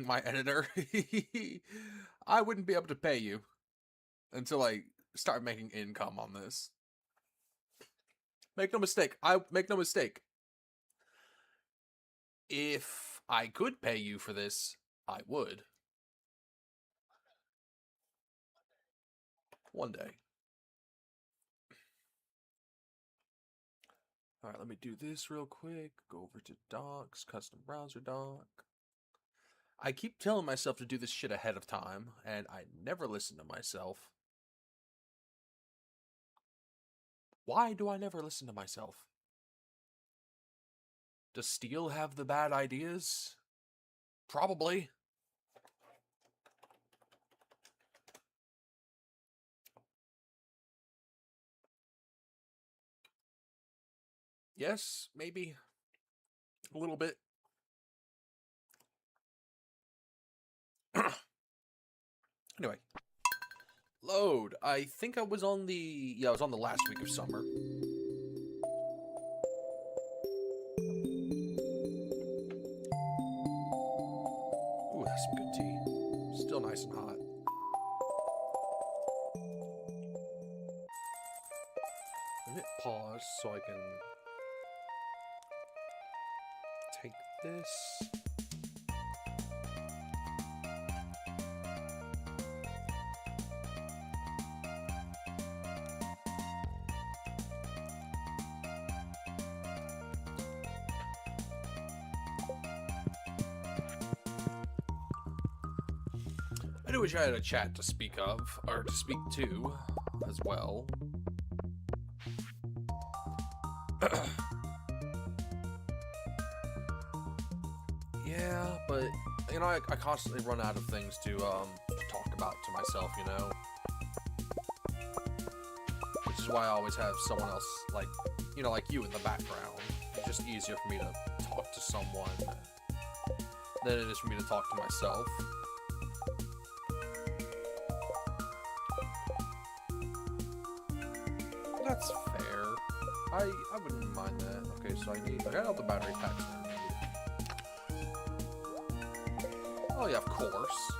being my editor, I wouldn't be able to pay you until I start making income on this. Make no mistake. Make no mistake. If I could pay you for this, I would. One day. Alright, let me do this real quick. Go over to docs, custom browser doc. I keep telling myself to do this shit ahead of time, and I never listen to myself. Why do I never listen to myself? Does Steel have the bad ideas? Probably. Yes, maybe. A little bit. Anyway. Load. I think I was on the... Yeah, I was on the last week of summer. Ooh, that's some good tea. Still nice and hot. Let me hit pause so I can... take this... I do wish I had a chat to speak of, or to speak to, as well. Yeah, but, you know, I constantly run out of things to talk about to myself, you know? Which is why I always have someone else, like, you know, like you in the background. It's just easier for me to talk to someone than it is for me to talk to myself. That's fair. I wouldn't mind that. Okay, so I got all the battery packs there. Oh yeah, of course.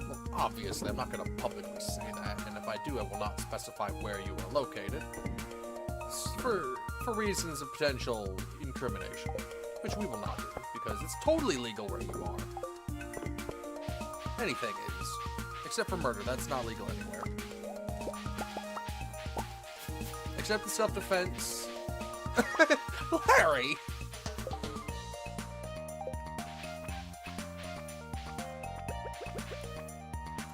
Well, obviously, I'm not going to publicly say that, and if I do, I will not specify where you are located. For reasons of potential incrimination, which we will not do, because it's totally legal where you are. Anything is. Except for murder, that's not legal anywhere. Except in self-defense. Larry!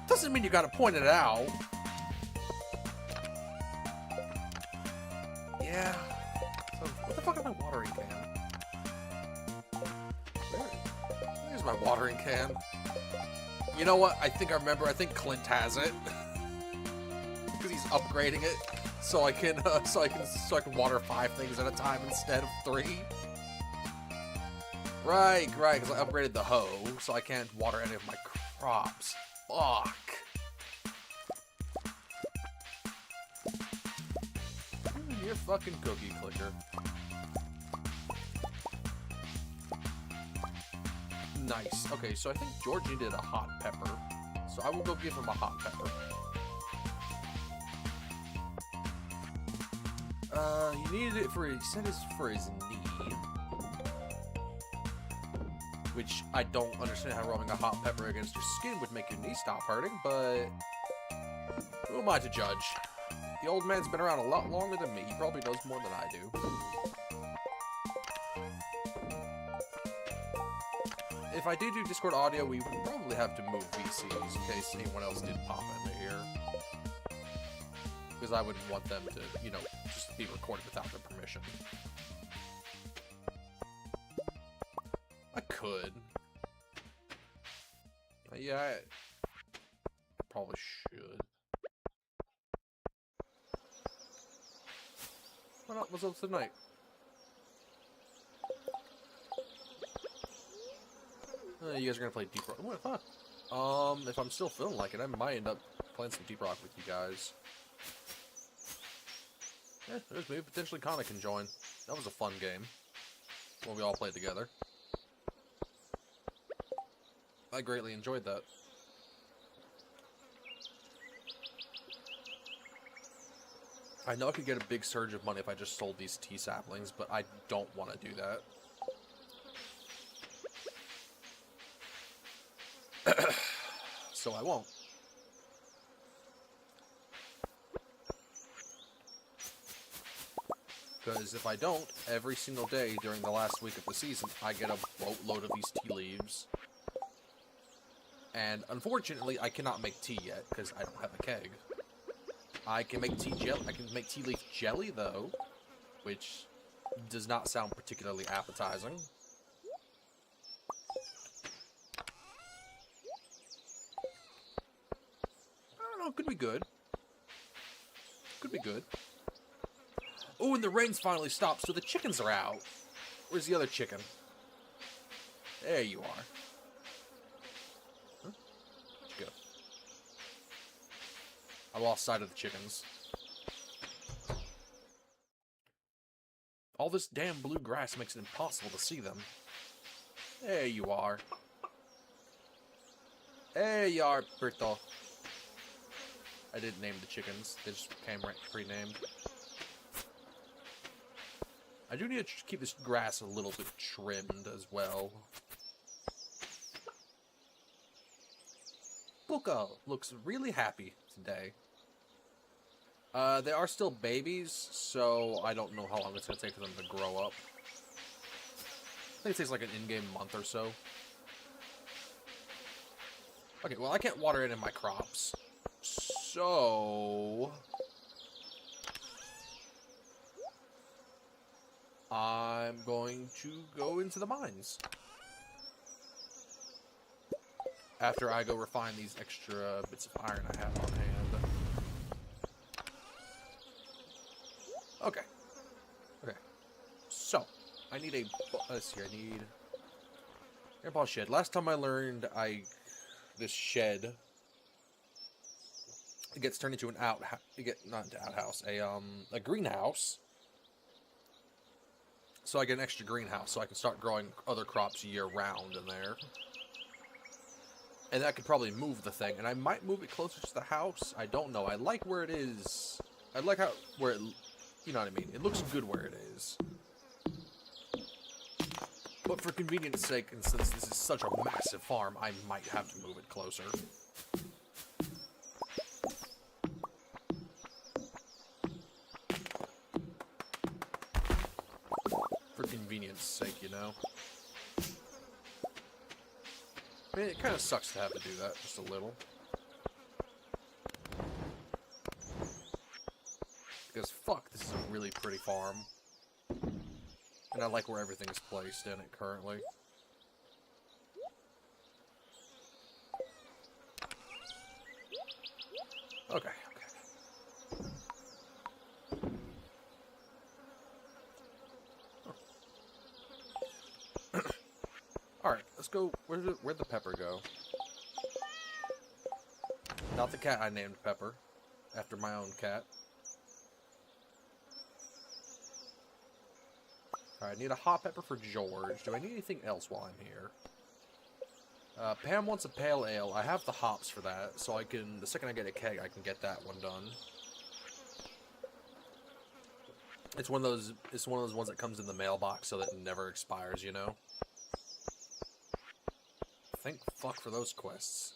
Doesn't mean you gotta point it out. Yeah. So, what the fuck is my watering can? There's my watering can. You know what? I think I remember. I think Clint has it. Because he's upgrading it. So I can water 5 things at a time instead of 3. Right, because I upgraded the hoe, so I can't water any of my crops. Fuck. You're fucking cookie clicker. Nice. Okay, so I think George needed a hot pepper, so I will go give him a hot pepper. He needed it for his knee. Which I don't understand how rubbing a hot pepper against your skin would make your knee stop hurting, but who am I to judge? The old man's been around a lot longer than me. He probably knows more than I do. If I do Discord audio, we would probably have to move VCs in case anyone else did pop into here. Because I wouldn't want them to, you know, just be recorded without their permission. I could. Yeah, I probably should. Why not? What's up tonight? You guys are gonna play Deep Rock. What the fuck? If I'm still feeling like it, I might end up playing some Deep Rock with you guys. There's maybe potentially Kana can join. That was a fun game. When we all played together. I greatly enjoyed that. I know I could get a big surge of money if I just sold these tea saplings, but I don't want to do that. So I won't. Because if I don't, every single day during the last week of the season, I get a boatload of these tea leaves. And unfortunately, I cannot make tea yet, because I don't have a keg. I can make tea jelly. I can make tea leaf jelly, though, which does not sound particularly appetizing. I don't know, could be good. Could be good. Oh, and the rain's finally stopped, so the chickens are out. Where's the other chicken? There you are. Huh? Where'd you go? I lost sight of the chickens. All this damn blue grass makes it impossible to see them. There you are. There you are, Berto. I didn't name the chickens. They just came pre-named. I do need to keep this grass a little bit trimmed as well. Buko looks really happy today. They are still babies, so I don't know how long it's going to take for them to grow up. I think it takes like an in-game month or so. Okay, well I can't water any of my crops. So... I'm going to go into the mines. After I go refine these extra bits of iron I have on hand. Okay. Okay. So, I need a... let's see, I need... airball shed. Last time I learned, this shed... it gets turned into an not an outhouse, a greenhouse. So I get an extra greenhouse, so I can start growing other crops year-round in there. And that could probably move the thing, and I might move it closer to the house. I don't know. I like where it is. I like where it, you know what I mean? It looks good where it is. But for convenience sake, and since this is such a massive farm, I might have to move it closer. For convenience sake, you know? I mean, it kind of sucks to have to do that, just a little. Because, fuck, this is a really pretty farm. And I like where everything is placed in it currently. Okay, okay. Alright, let's go. Where'd the pepper go? Not the cat I named Pepper. After my own cat. Alright, I need a hot pepper for George. Do I need anything else while I'm here? Pam wants a pale ale. I have the hops for that, so I can, the second I get a keg, I can get that one done. It's one of those ones that comes in the mailbox so that it never expires, you know? Thank fuck for those quests.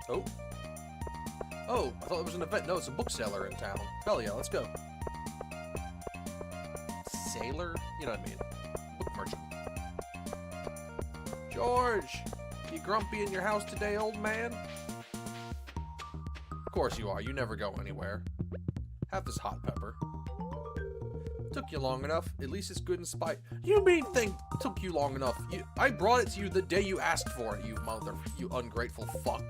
Oh. Oh, I thought it was an event. No, it's a bookseller in town. Hell yeah, let's go. Sailor? You know what I mean. Book merchant. George! You grumpy in your house today, old man? Of course you are. You never go anywhere. Have this hot pepper. Took you long enough. At least it's good in spite. You mean thing took you long enough? I brought it to you the day you asked for it, you ungrateful fuck.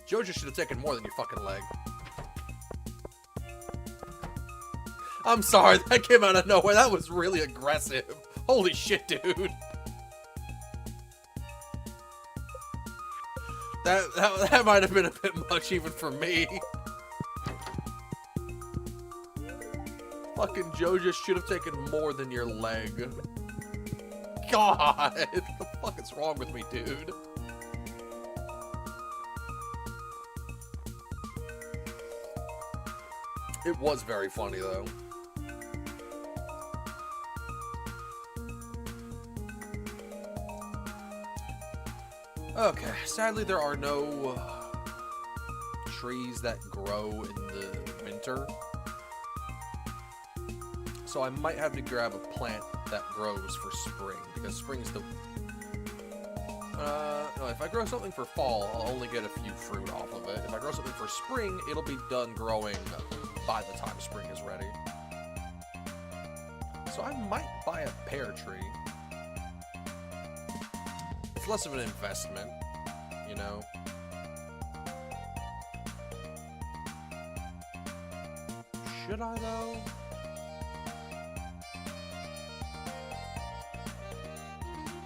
Jojo should have taken more than your fucking leg. I'm sorry, that came out of nowhere. That was really aggressive. Holy shit, dude. That might have been a bit much even for me. Fucking Joe just should have taken more than your leg. God, what the fuck is wrong with me, dude? It was very funny, though. Okay, sadly there are no trees that grow in the winter. So I might have to grab a plant that grows for spring, because spring's the... no, if I grow something for fall, I'll only get a few fruit off of it. If I grow something for spring, it'll be done growing by the time spring is ready. So I might buy a pear tree. It's less of an investment, you know? Should I, though?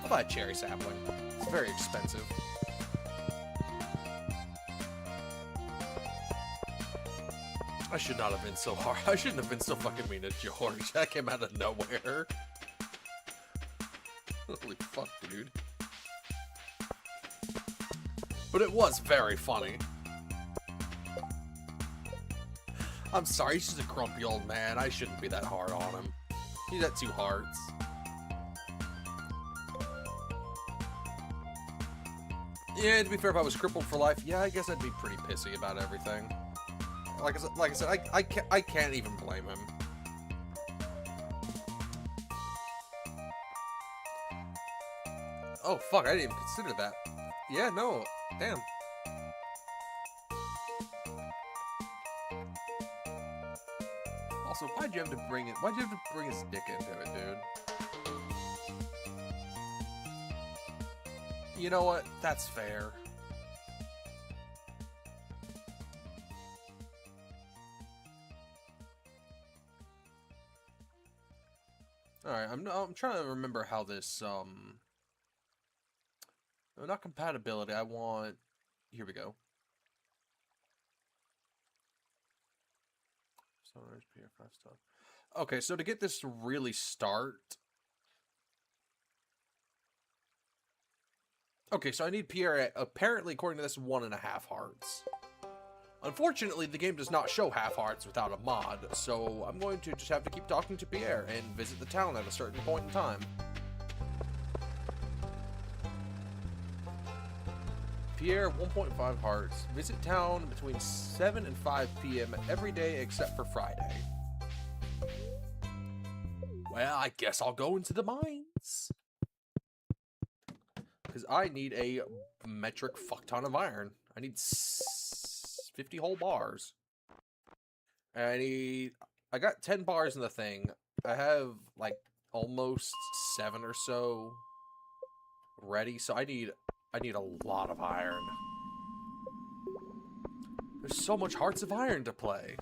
I'll buy a cherry sapling. It's very expensive. I should not have been so hard. I shouldn't have been so fucking mean to George. That came out of nowhere. Holy fuck, dude. But it was very funny. I'm sorry, he's just a grumpy old man. I shouldn't be that hard on him. He's at 2 hearts. Yeah, to be fair, if I was crippled for life, yeah, I guess I'd be pretty pissy about everything. Like I said, I can't even blame him. Oh, fuck, I didn't even consider that. Yeah, no, damn. Also, why'd you have to bring his dick into it, dude? You know what? That's fair. Alright, I'm trying to remember how this, no, not compatibility, I want... Here we go. Sunrise PF5 stuff. Okay, so to get this to really start... Okay, so I need Pierre at, apparently, according to this, 1.5 hearts. Unfortunately, the game does not show half hearts without a mod, so I'm going to just have to keep talking to Pierre and visit the town at a certain point in time. Pierre, 1.5 hearts. Visit town between 7 and 5 p.m. every day except for Friday. Well, I guess I'll go into the mines. Because I need a metric fuck ton of iron. I need 50 whole bars. And I got 10 bars in the thing. I have like almost 7 or so ready, so I need a lot of iron. There's so much Hearts of Iron to play.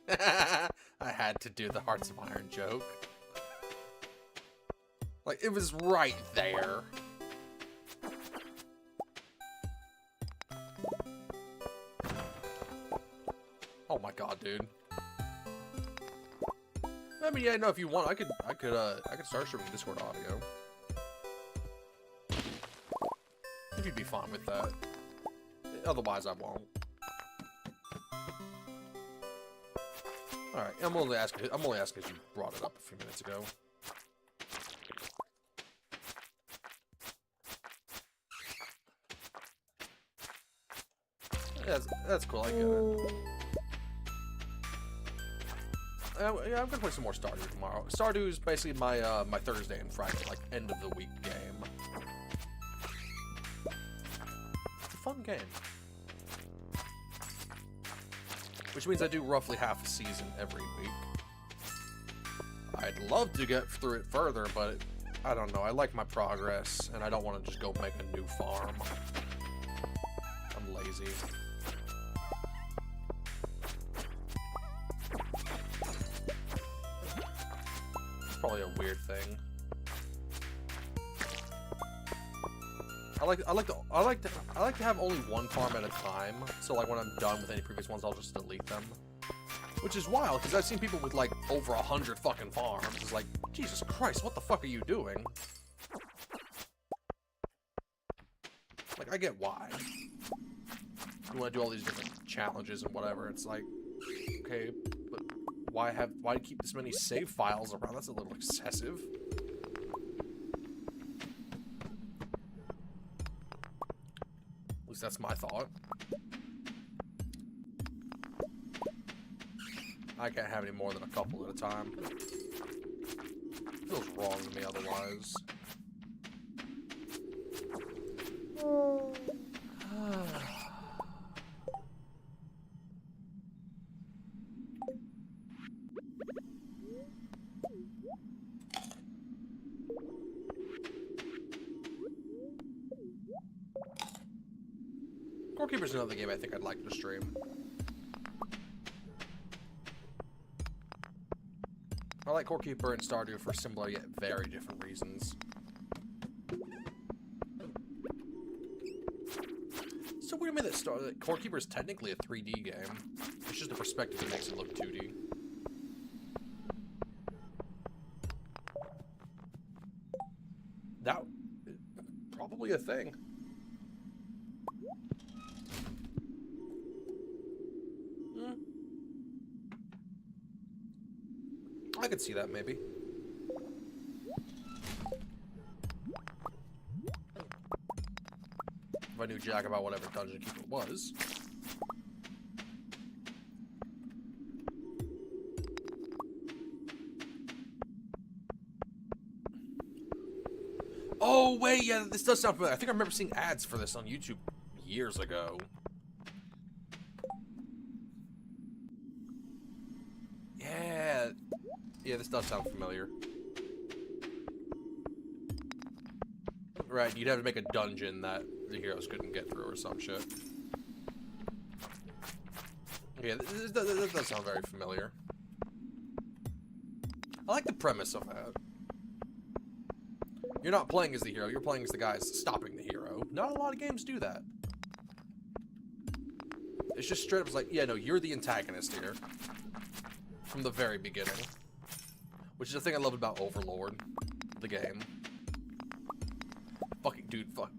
I had to do the Hearts of Iron joke. Like, it was right there. Oh my god, dude. I mean, yeah, no, if you want, I could start streaming Discord audio. If you'd be fine with that. Otherwise, I won't. Alright, I'm only asking because you brought it up a few minutes ago. That's cool, I get it. Yeah, I'm gonna play some more Stardew tomorrow. Stardew is basically my my Thursday and Friday, like, end of the week game. It's a fun game. Which means I do roughly half a season every week. I'd love to get through it further, but I don't know. I like my progress, and I don't want to just go make a new farm. I'm lazy. It's probably a weird thing. I like to have only one farm at a time. So like when I'm done with any previous ones, I'll just delete them. Which is wild, because I've seen people with like over 100 fucking farms. It's like, Jesus Christ, what the fuck are you doing? Like, I get why. You want to do all these different challenges and whatever. It's like, okay, but why keep this many save files around? That's a little excessive. At least that's my thought. I can't have any more than a couple at a time. Feels wrong to me otherwise. Scorekeeper's another game I think I'd like to stream. I like Scorekeeper and Stardew for similar yet very different reasons. So what do you mean that Scorekeeper is technically a 3D game? It's just the perspective that makes it look 2D. That probably a thing. I could see that, maybe. If I knew jack about whatever Dungeon Keeper was. Oh, wait, yeah, this does sound familiar. I think I remember seeing ads for this on YouTube years ago. Yeah, this does sound familiar. Right, you'd have to make a dungeon that the heroes couldn't get through or some shit. Yeah, this does sound very familiar. I like the premise of that. You're not playing as the hero, you're playing as the guys stopping the hero. Not a lot of games do that. It's just straight up like, yeah, no, you're the antagonist here. From the very beginning. Which is the thing I love about Overlord, the game. Fucking dude, fuck.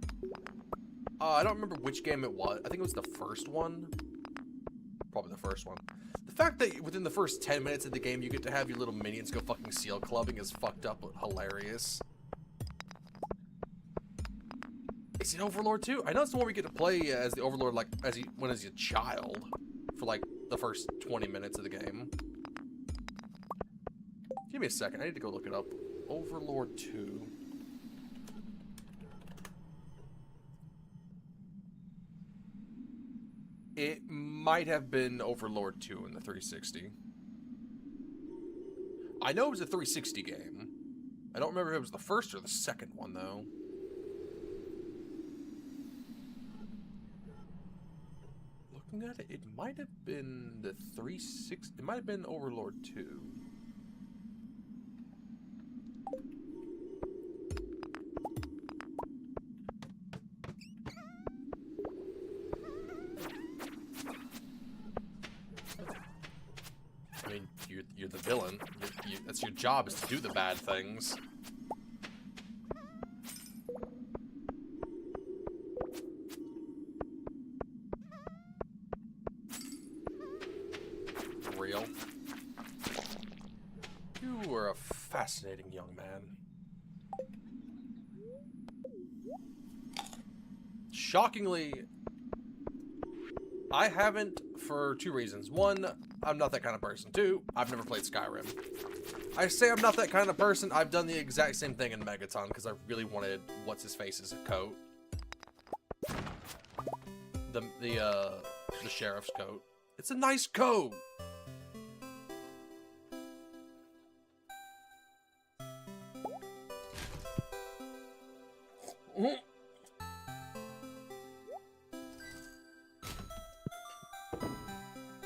I don't remember which game it was. I think it was the first one. Probably the first one. The fact that within the first 10 minutes of the game you get to have your little minions go fucking seal clubbing is fucked up but hilarious. Is it Overlord 2? I know it's the one where you get to play as the Overlord like as a child for like the first 20 minutes of the game. Give me a second, I need to go look it up. Overlord 2. It might have been Overlord 2 in the 360. I know it was a 360 game. I don't remember if it was the first or the second one, though. Looking at it, it might have been the 360... It might have been Overlord 2. I mean, you're the villain. That's your job, is to do the bad things. Real. You were a fascinating young man. Shockingly, I haven't for two reasons. One, I'm not that kind of person. Two, I've never played Skyrim. I say I'm not that kind of person. I've done the exact same thing in Megaton because I really wanted what's-his-face's coat. The sheriff's coat. It's a nice coat.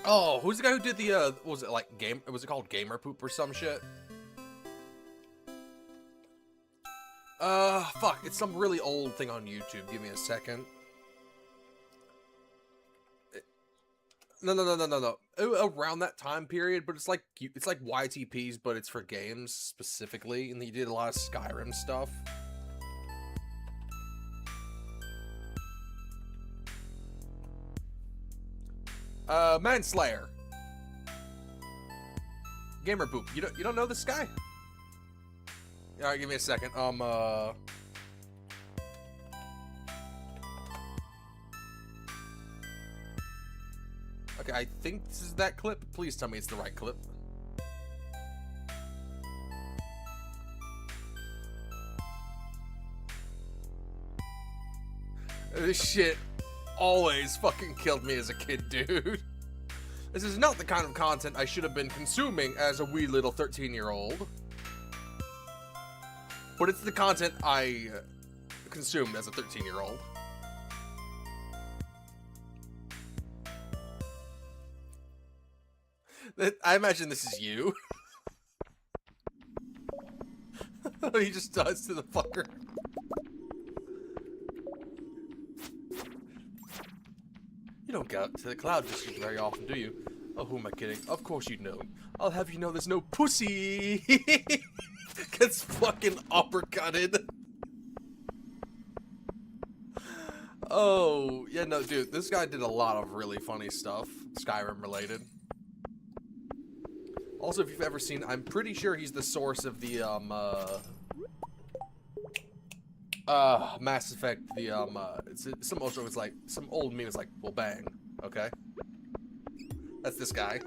Oh, who's the guy who did the, what was it, like, was it called Gamer Poop or some shit? Fuck, it's some really old thing on YouTube. Give me a second. No. Around that time period, but it's like YTPs, but it's for games specifically, and he did a lot of Skyrim stuff. Manslayer. Gamer Boop. You don't know this guy? Alright, give me a second. Okay, I think this is that clip. Please tell me it's the right clip. This shit always fucking killed me as a kid, dude. This is not the kind of content I should have been consuming as a wee little 13-year-old. But it's the content I consumed as a 13-year-old. I imagine this is you. He just does to the fucker. You don't get out to the cloud district very often, do you? Oh, who am I kidding? Of course you know. I'll have you know there's no pussy. Gets fucking uppercutted. Oh, yeah, no, dude. This guy did a lot of really funny stuff. Skyrim related. Also, if you've ever seen, I'm pretty sure he's the source of the, Mass Effect, it's like, some old meme is like, well, bang, okay? That's this guy.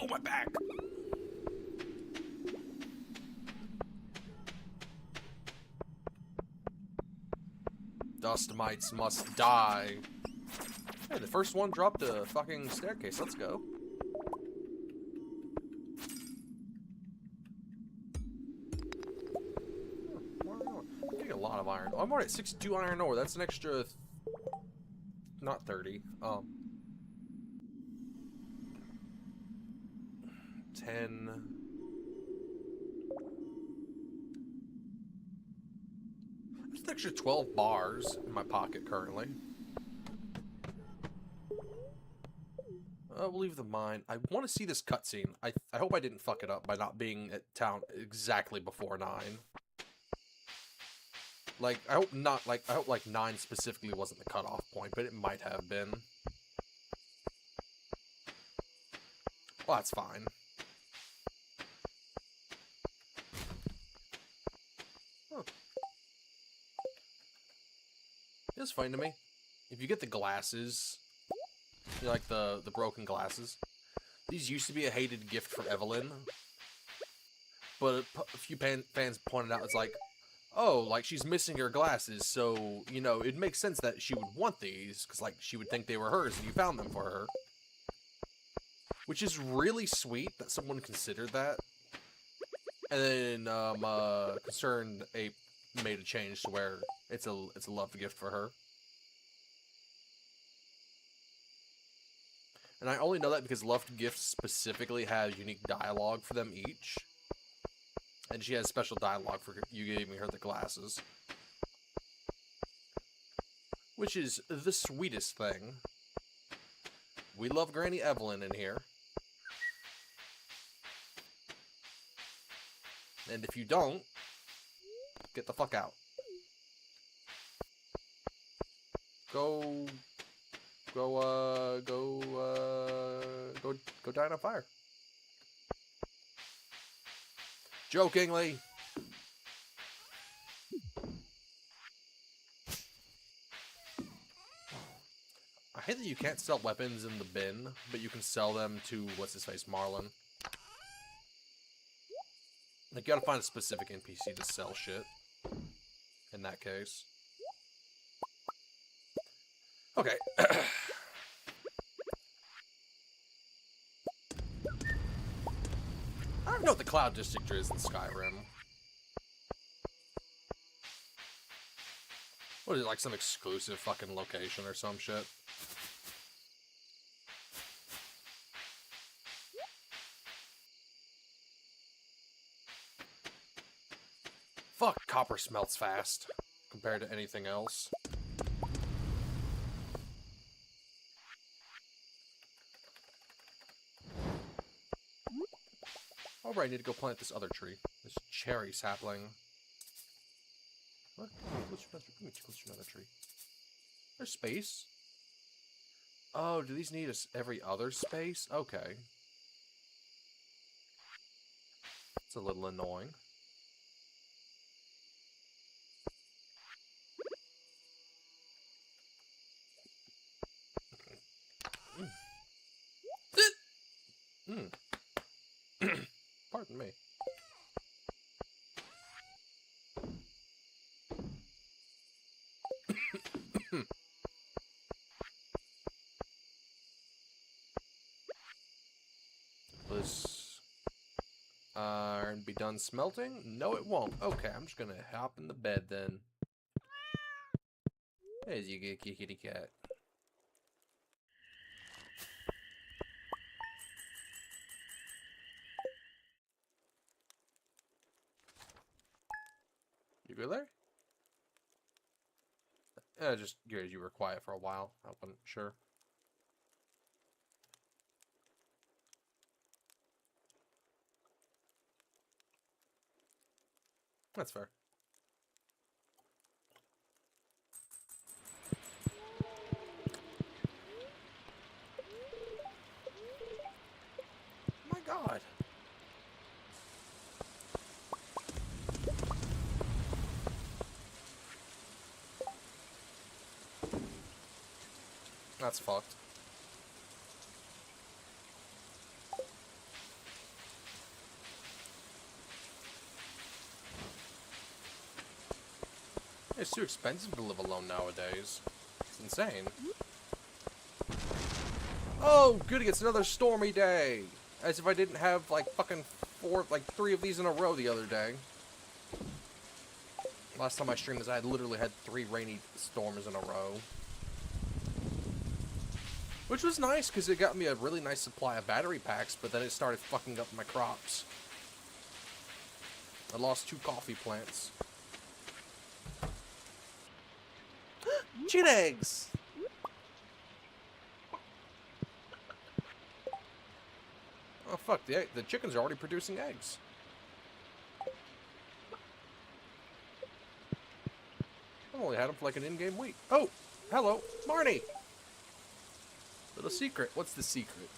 Oh, my back! Dust mites must die. Hey, the first one dropped a fucking staircase. Let's go. I'm getting a lot of iron. Oh, I'm already at 62 iron ore. That's an extra... not 30. 10... There's an extra 12 bars in my pocket currently. We'll leave the mine. I want to see this cutscene. I hope I didn't fuck it up by not being at town exactly before 9. Like, I hope not, like, I hope, like, 9 specifically wasn't the cutoff point, but it might have been. Well, that's fine. Huh. It's funny to me. If you get the glasses... You know, like the broken glasses. These used to be a hated gift for Evelyn. But a few fans pointed out, it's like, oh, like, she's missing her glasses, so, you know, it makes sense that she would want these, because, like, she would think they were hers, and you found them for her. Which is really sweet that someone considered that. And then, Concerned Ape made a change to where it's a love gift for her. And I only know that because Loved Gifts specifically have unique dialogue for them each. And she has special dialogue for you giving her the glasses. Which is the sweetest thing. We love Granny Evelyn in here. And if you don't, get the fuck out. Go die on fire. Jokingly. I hate that you can't sell weapons in the bin, but you can sell them to, what's his face, Marlin. Like, you gotta find a specific NPC to sell shit. In that case. Okay. I don't know what the Cloud District is in Skyrim. What is it, like some exclusive fucking location or some shit? fuck, copper smelts fast compared to anything else. Oh, right, I need to go plant this other tree. This cherry sapling. What? Close to another tree. There's space. Oh, do these need us every other space? Okay. It's a little annoying. Pardon me. This iron be done smelting? No, it won't. Okay, I'm just gonna hop in the bed then. There's you get kitty cat. You good there? Just you were quiet for a while. I wasn't sure. That's fair. My God. That's fucked. It's too expensive to live alone nowadays. It's insane. Oh, goody, it's another stormy day. As if I didn't have, like, fucking 3 of these in a row the other day. Last time I streamed this, I had literally had 3 rainy storms in a row. Which was nice, because it got me a really nice supply of battery packs, but then it started fucking up my crops. I lost 2 coffee plants. Chicken eggs! Oh fuck, the chickens are already producing eggs. I've only had them for like an in-game week. Oh! Hello, Marnie! Little secret. What's the secret?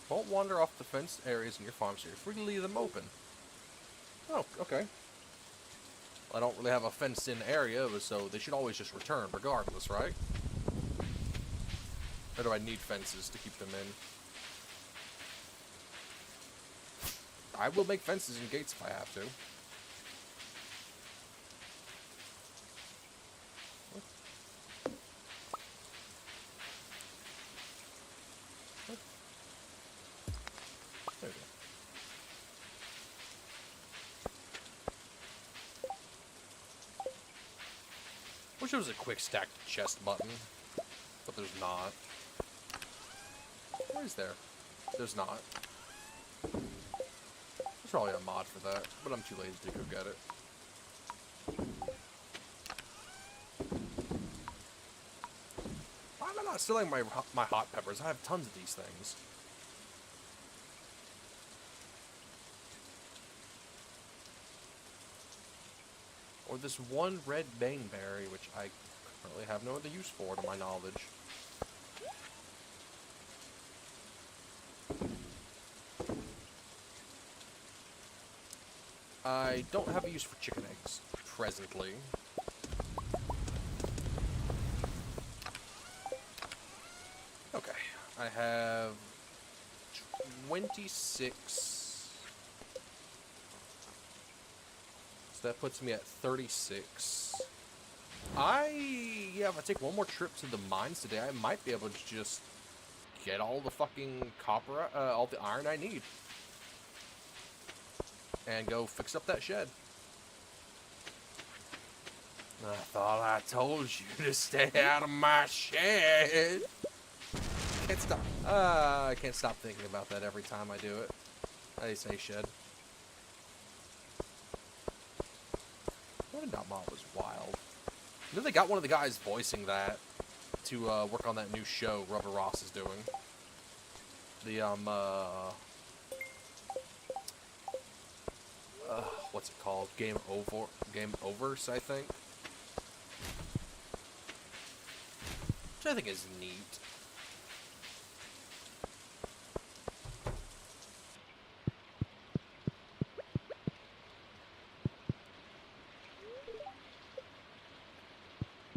Won't wander off the fenced areas in your farm, so you're free to leave them open. Oh, okay. I don't really have a fenced-in area, so they should always just return, regardless, right? Or do I need fences to keep them in? I will make fences and gates if I have to. There we go. Wish there was a quick stack chest button, but there's not. Where is there? There's not. There's probably a mod for that, but I'm too lazy to go get it. Why am I not selling my hot peppers? I have tons of these things. Or this one red baneberry, which I currently have no other use for, to my knowledge. I don't have a use for chicken eggs, presently. Okay, I have 26... So that puts me at 36. Yeah, if I take one more trip to the mines today, I might be able to just get all the fucking copper, all the iron I need. And go fix up that shed. I thought I told you to stay out of my shed. Can't stop. I can't stop thinking about that every time I do it. I say shed. Mob was wild. You know they got one of the guys voicing that to work on that new show Rubber Ross is doing. The what's it called? Game Overs, I think. Which I think is neat.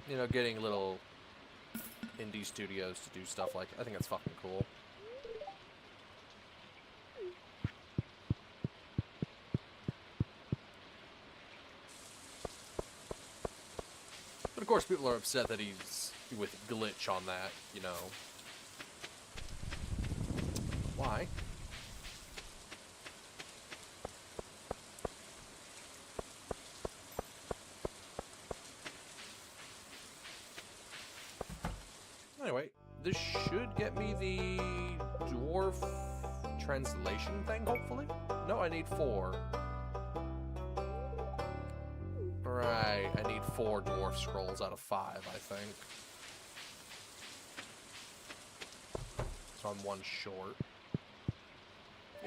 You know, getting little indie studios to do stuff like, I think that's fucking cool. But of course people are upset that he's with Glitch on that, you know. Why? Anyway, this should get me the dwarf translation thing, hopefully? No, I need 4. Right, I need 4 dwarf scrolls out of 5, I think. So I'm 1 short.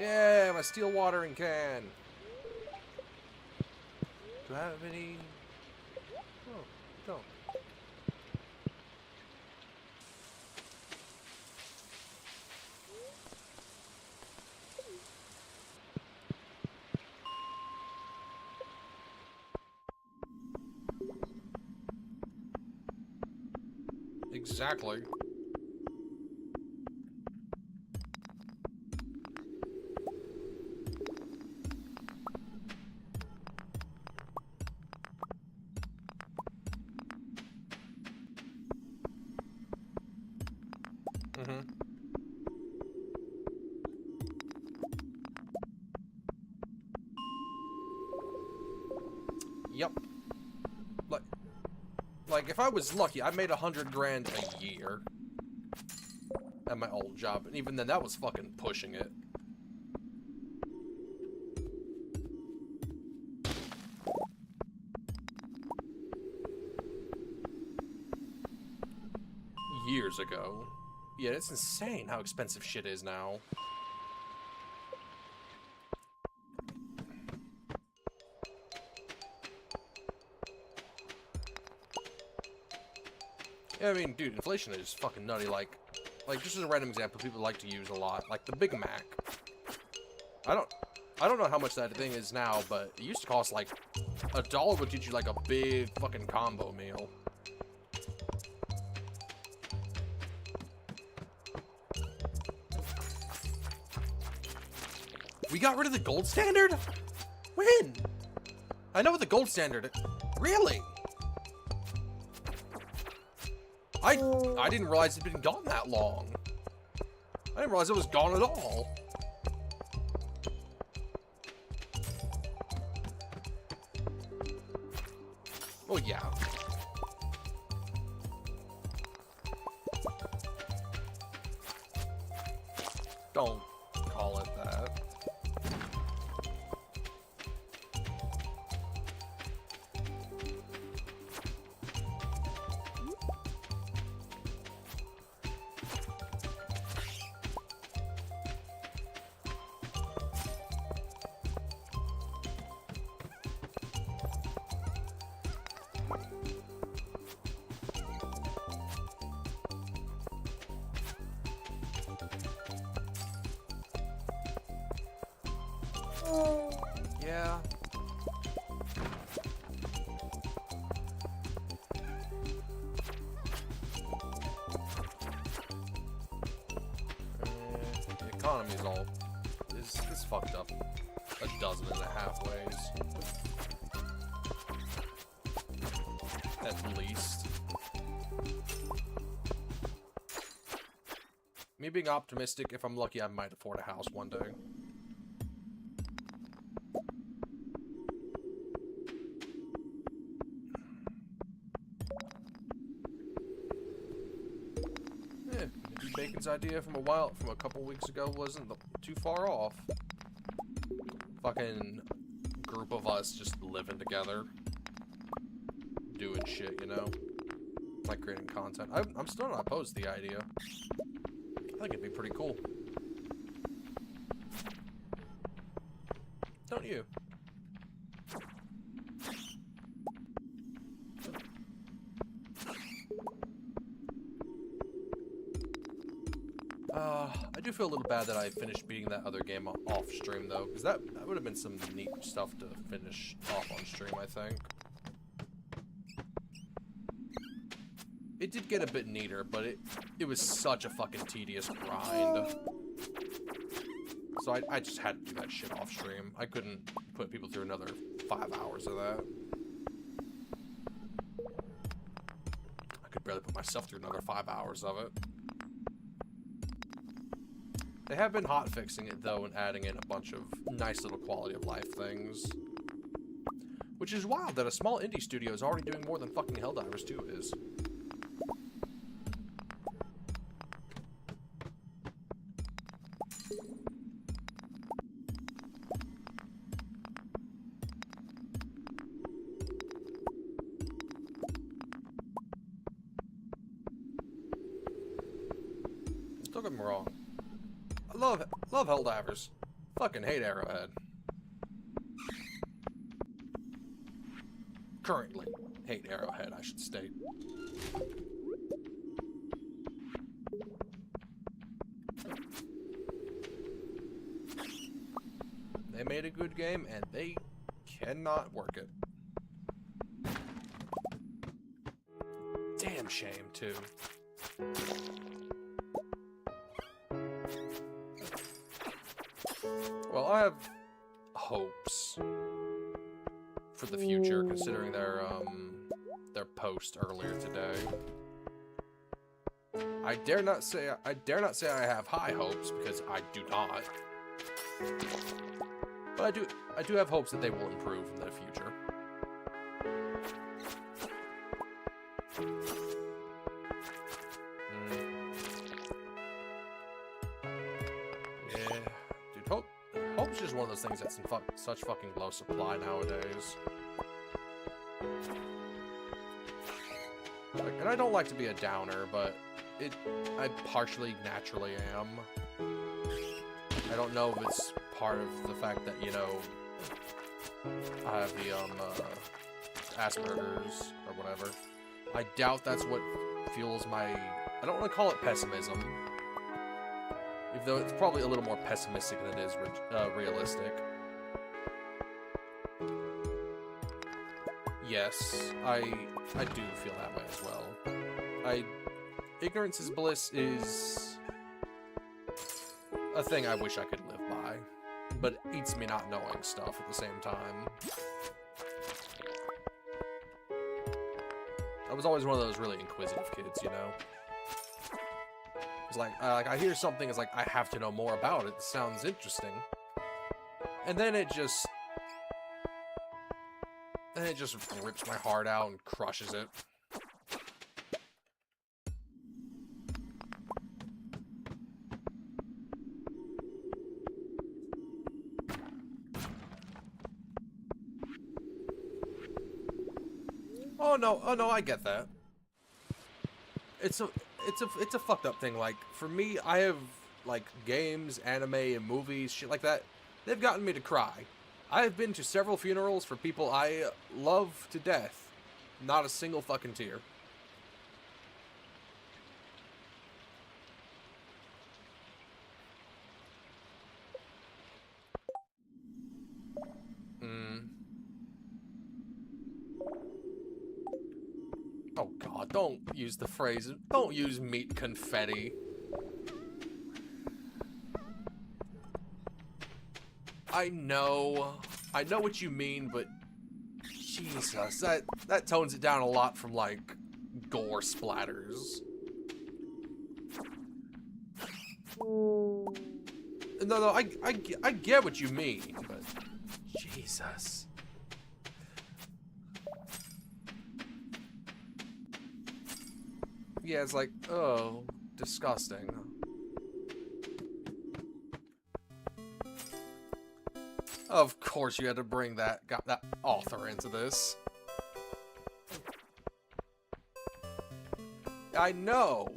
Yeah, my steel watering can! Do I have any... Oh, don't. Exactly. Yep. Like, if I was lucky, I made 100 grand a year at my old job, and even then, that was fucking pushing it. Years ago. Yeah, it's insane how expensive shit is now. Yeah, I mean, dude, inflation is fucking nutty. Like, just as a random example, people like to use a lot, like the Big Mac. I don't know how much that thing is now, but it used to cost like $1 would get you like a big fucking combo meal. We got rid of the gold standard? When? I know what the gold standard is. Really? I didn't realize it'd been gone that long. I didn't realize it was gone at all. Well, yeah. Don't call it that. Yeah. The economy's all is fucked up 12.5 ways. At least. Me being optimistic, if I'm lucky, I might afford a house one day. Bacon's idea from a couple weeks ago wasn't too far off. Fucking group of us just living together. doing shit, you know? Like creating content. I'm still not opposed to the idea. I think it'd be pretty cool. Don't you? I do feel a little bad that I finished beating that other game off stream, though, because that would have been some neat stuff to finish off on stream, I think. It did get a bit neater, but it was such a fucking tedious grind. So I just had to do that shit off stream. I couldn't put people through another 5 hours of that. I could barely put myself through another 5 hours of it. They have been hotfixing it, though, and adding in a bunch of nice little quality of life things. Which is wild that a small indie studio is already doing more than fucking Helldivers 2 is. Don't get me wrong. I love Helldivers. Fucking hate Arrowhead. Currently hate Arrowhead, I should state. They made a good game and they cannot work it. Damn shame, too. Well, I have hopes for the future, considering their post earlier today. I dare not say I have high hopes, because I do not. But I do have hopes that they will improve in the future. Yeah, dude, hope's just one of those things that's in such fucking low supply nowadays. Like, and I don't like to be a downer, but I partially naturally am. I don't know if it's part of the fact that, you know, I have the Asperger's or whatever. I doubt that's what fuels my... I don't want to call it pessimism, even though it's probably a little more pessimistic than it is realistic. Yes, I do feel that way as well. Ignorance is bliss is a thing I wish I could live by, but it eats me not knowing stuff at the same time. I was always one of those really inquisitive kids, you know? It's like I hear something, it's like, I have to know more about it. It sounds interesting. And then it just rips my heart out and crushes it. Oh no, I get that. It's a fucked up thing. Like, for me, I have, like, games, anime, and movies, shit like that. They've gotten me to cry. I have been to several funerals for people I love to death. Not a single fucking tear. Oh god, don't use the phrase, don't use meat confetti. I know what you mean, but Jesus, that tones it down a lot from, like, gore splatters. No, I get what you mean, but Jesus. Yeah, it's like, oh, disgusting. Of course you had to bring that author into this. I know.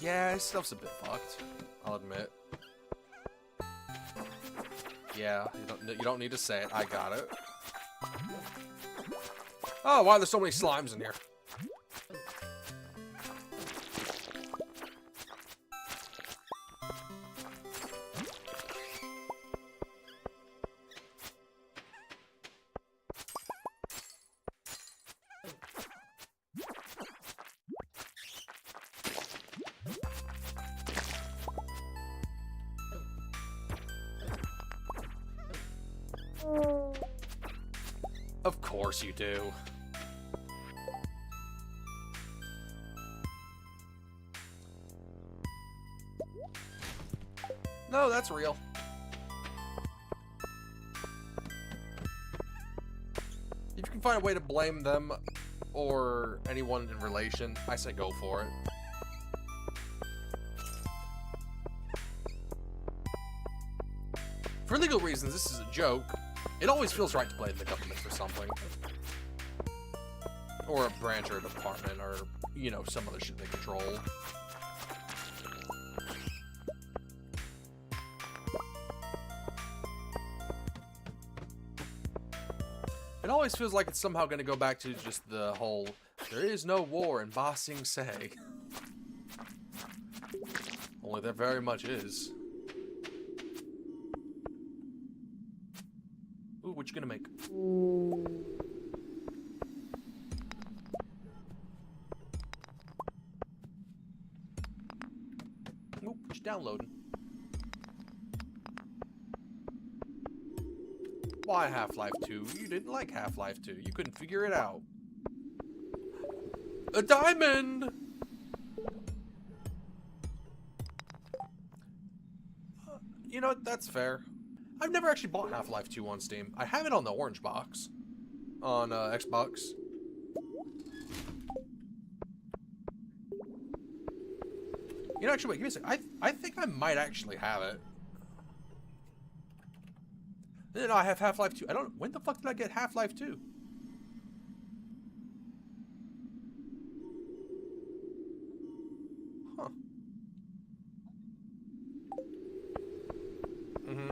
Yeah, this stuff's a bit fucked. I'll admit. Yeah, you don't need to say it. I got it. Oh, why are there so many slimes in here? Of course you do. No, that's real. If you can find a way to blame them or anyone in relation, I say go for it. For legal reasons, this is a joke. It always feels right to blame the government for something. Or a branch or a department or, you know, some other shit they control. It always feels like it's somehow going to go back to just the whole, there is no war in Ba Sing Se. Only there very much is. Ooh, what you gonna make? Ooh, what you downloading? Why Half-Life 2? You didn't like Half-Life 2. You couldn't figure it out. A diamond! You know what? That's fair. I've never actually bought Half-Life 2 on Steam. I have it on the orange box. On Xbox. You know, actually, wait, give me a second. I think I might actually have it. No, I have Half-Life 2. I don't... When the fuck did I get Half-Life 2? Huh. Mm-hmm.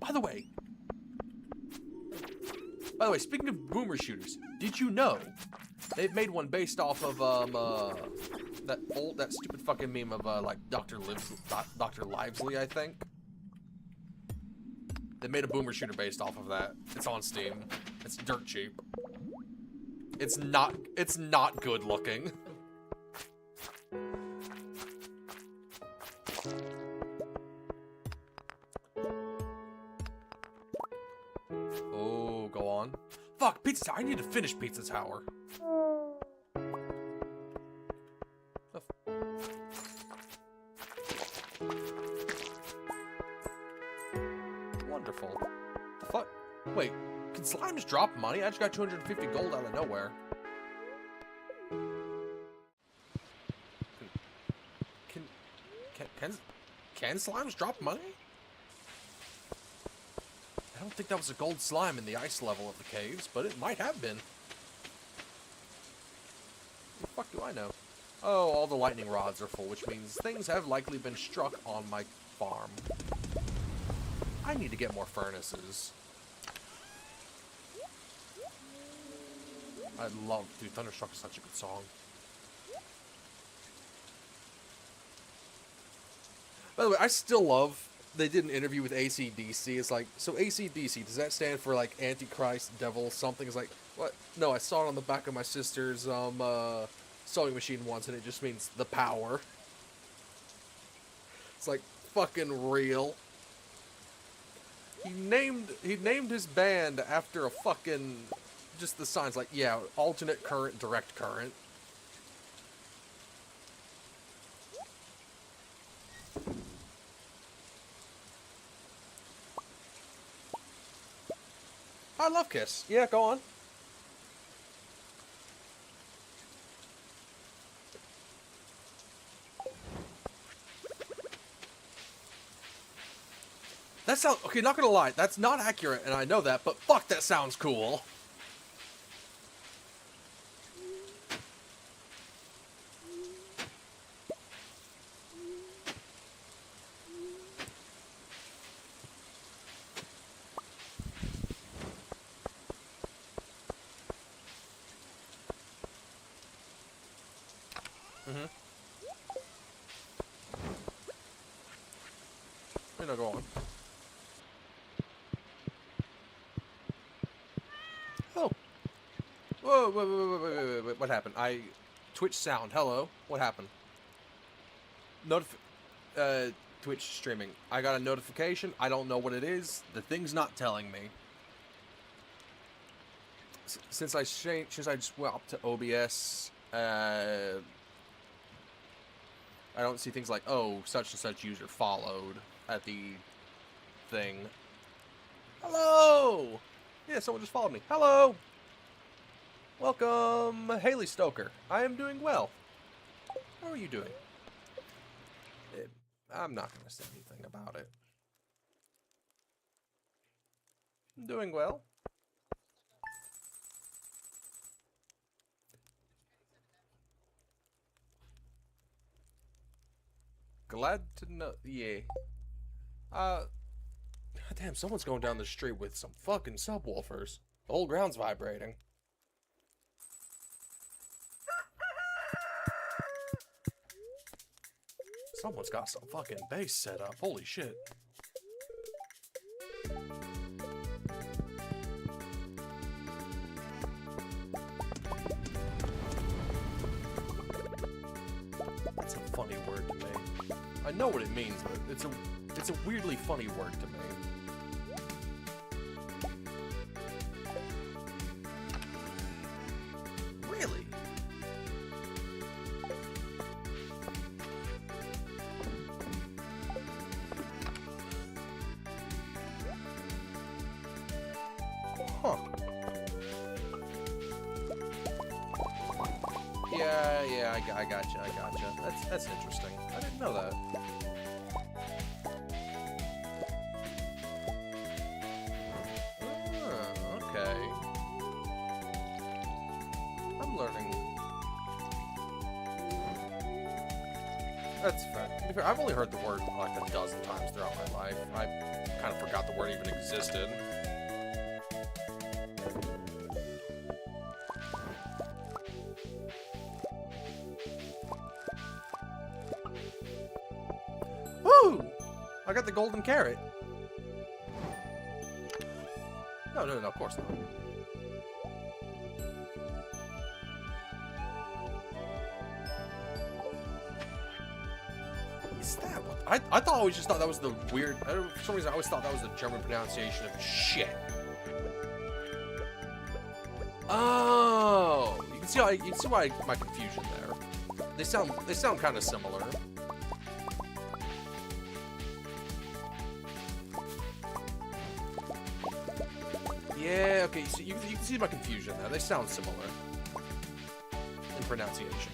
By the way, speaking of boomer shooters, did you know they've made one based off of that stupid fucking meme of like Dr. Livesley, I think. They made a boomer shooter based off of that. It's on Steam. It's dirt cheap. It's not good looking. Oh, go on. Fuck, Pizza Tower. I need to finish Pizza Tower. Wonderful. The fuck? Wait, can slimes drop money? I just got 250 gold out of nowhere. Can slimes drop money? I don't think that was a gold slime in the ice level of the caves, but it might have been. What the fuck do I know? Oh, all the lightning rods are full, which means things have likely been struck on my farm. I need to get more furnaces. I love... Dude, Thunderstruck is such a good song. By the way, I still love... They did an interview with AC/DC. It's like, so AC/DC, does that stand for, like, Antichrist, Devil, something? It's like, what? No, I saw it on the back of my sister's, sewing machine once, and it just means the power. It's like, fucking real. He named his band after a fucking, just the signs, like, yeah, alternate current, direct current. I love Kiss. Yeah, go on. That sounds... Okay, not gonna lie. That's not accurate, and I know that, but fuck, that sounds cool. No, go on. Oh. Whoa, wait. What happened? Twitch sound. Hello. What happened? Twitch streaming. I got a notification. I don't know what it is. The thing's not telling me. Since I just went up to OBS, I don't see things like, oh, such and such user followed at the thing. Hello! Yeah, someone just followed me. Hello! Welcome, Haley Stoker. I am doing well. How are you doing? I'm not going to say anything about it. I'm doing well. Glad to know. Yeah. Damn, someone's going down the street with some fucking subwoofers. The whole ground's vibrating. Someone's got some fucking bass set up. Holy shit. That's a funny word to me. I know what it means, but it's a weirdly funny word to me. Really? Huh. Yeah, I gotcha. That's interesting. I didn't know that. Okay. I'm learning. That's fair. To be fair, I've only heard the word like a dozen times throughout my life. I kind of forgot the word even existed. Woo! I got the golden carrot. No, of course not. Is that what? I thought that was the weird. For some reason, I always thought that was the German pronunciation of shit. Oh, you can see why my confusion there. They sound kind of similar. Yeah, okay, so you can see my confusion there. They sound similar in pronunciation.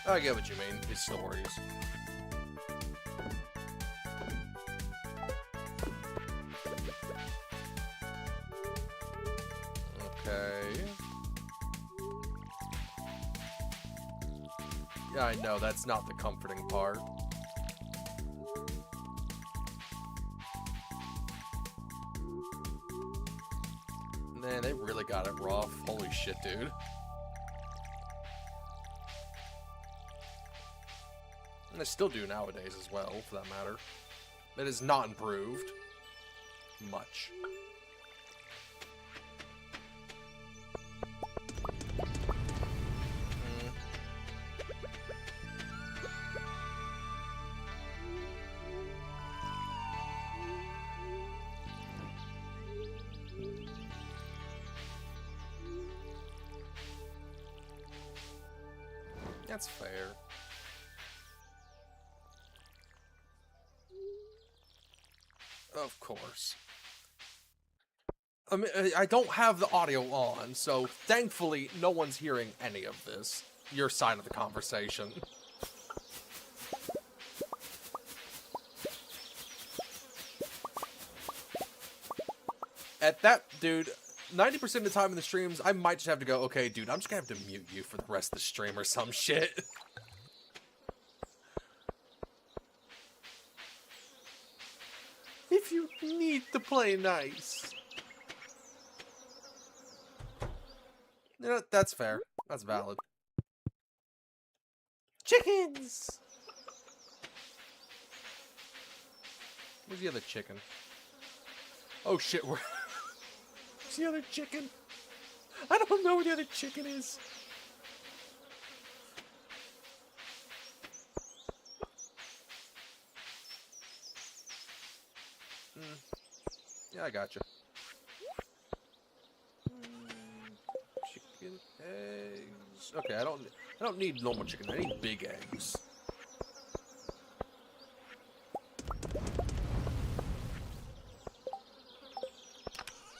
I get what you mean. His stories. Okay. Yeah, I know, that's not the comforting part. Man, they really got it rough. Holy shit, dude. And they still do nowadays as well, for that matter. It has not improved much. That's fair. course. I mean, I don't have the audio on, so thankfully no one's hearing any of this. Your side of the conversation. At that, dude, 90% of the time in the streams, I might just have to go, okay, dude, I'm just gonna have to mute you for the rest of the stream or some shit. If you need to play nice. You know, that's fair. That's valid. Chickens! Where's the other chicken? Oh shit, where's the other chicken? I don't know where the other chicken is. Yeah, I gotcha. Chicken eggs. Okay, I don't need normal chicken. I need big eggs.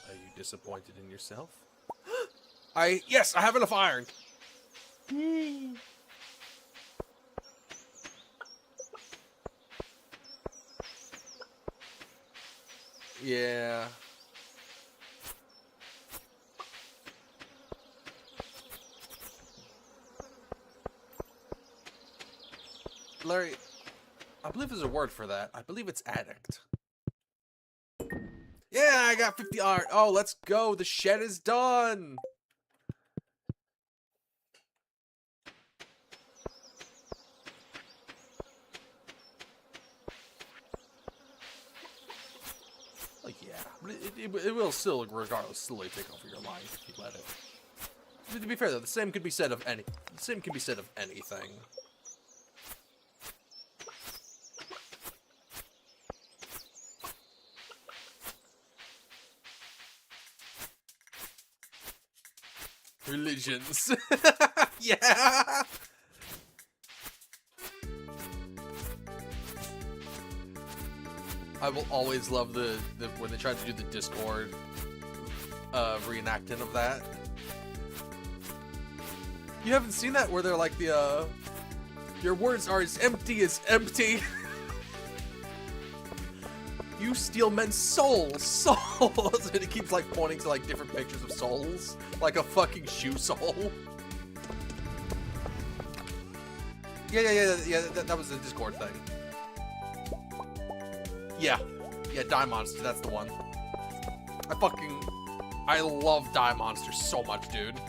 Are you disappointed in yourself? Yes, I have enough iron. Yeah. Larry, I believe there's a word for that. I believe it's addict. Yeah, I got 50 iron. Oh, let's go. The shed is done. Like, yeah. But it will still, regardless, slowly take over your life if you let it. But to be fair, though, the same could be said of anything. Religions. Yeah. I will always love the when they try to do the Discord reenactment of that. You haven't seen that where they're like your words are as empty. You steal men's souls. And it keeps like pointing to like different pictures of souls, like a fucking shoe sole. Yeah. That was the Discord thing. Yeah, Die Monster. That's the one. I love Die Monster so much, dude.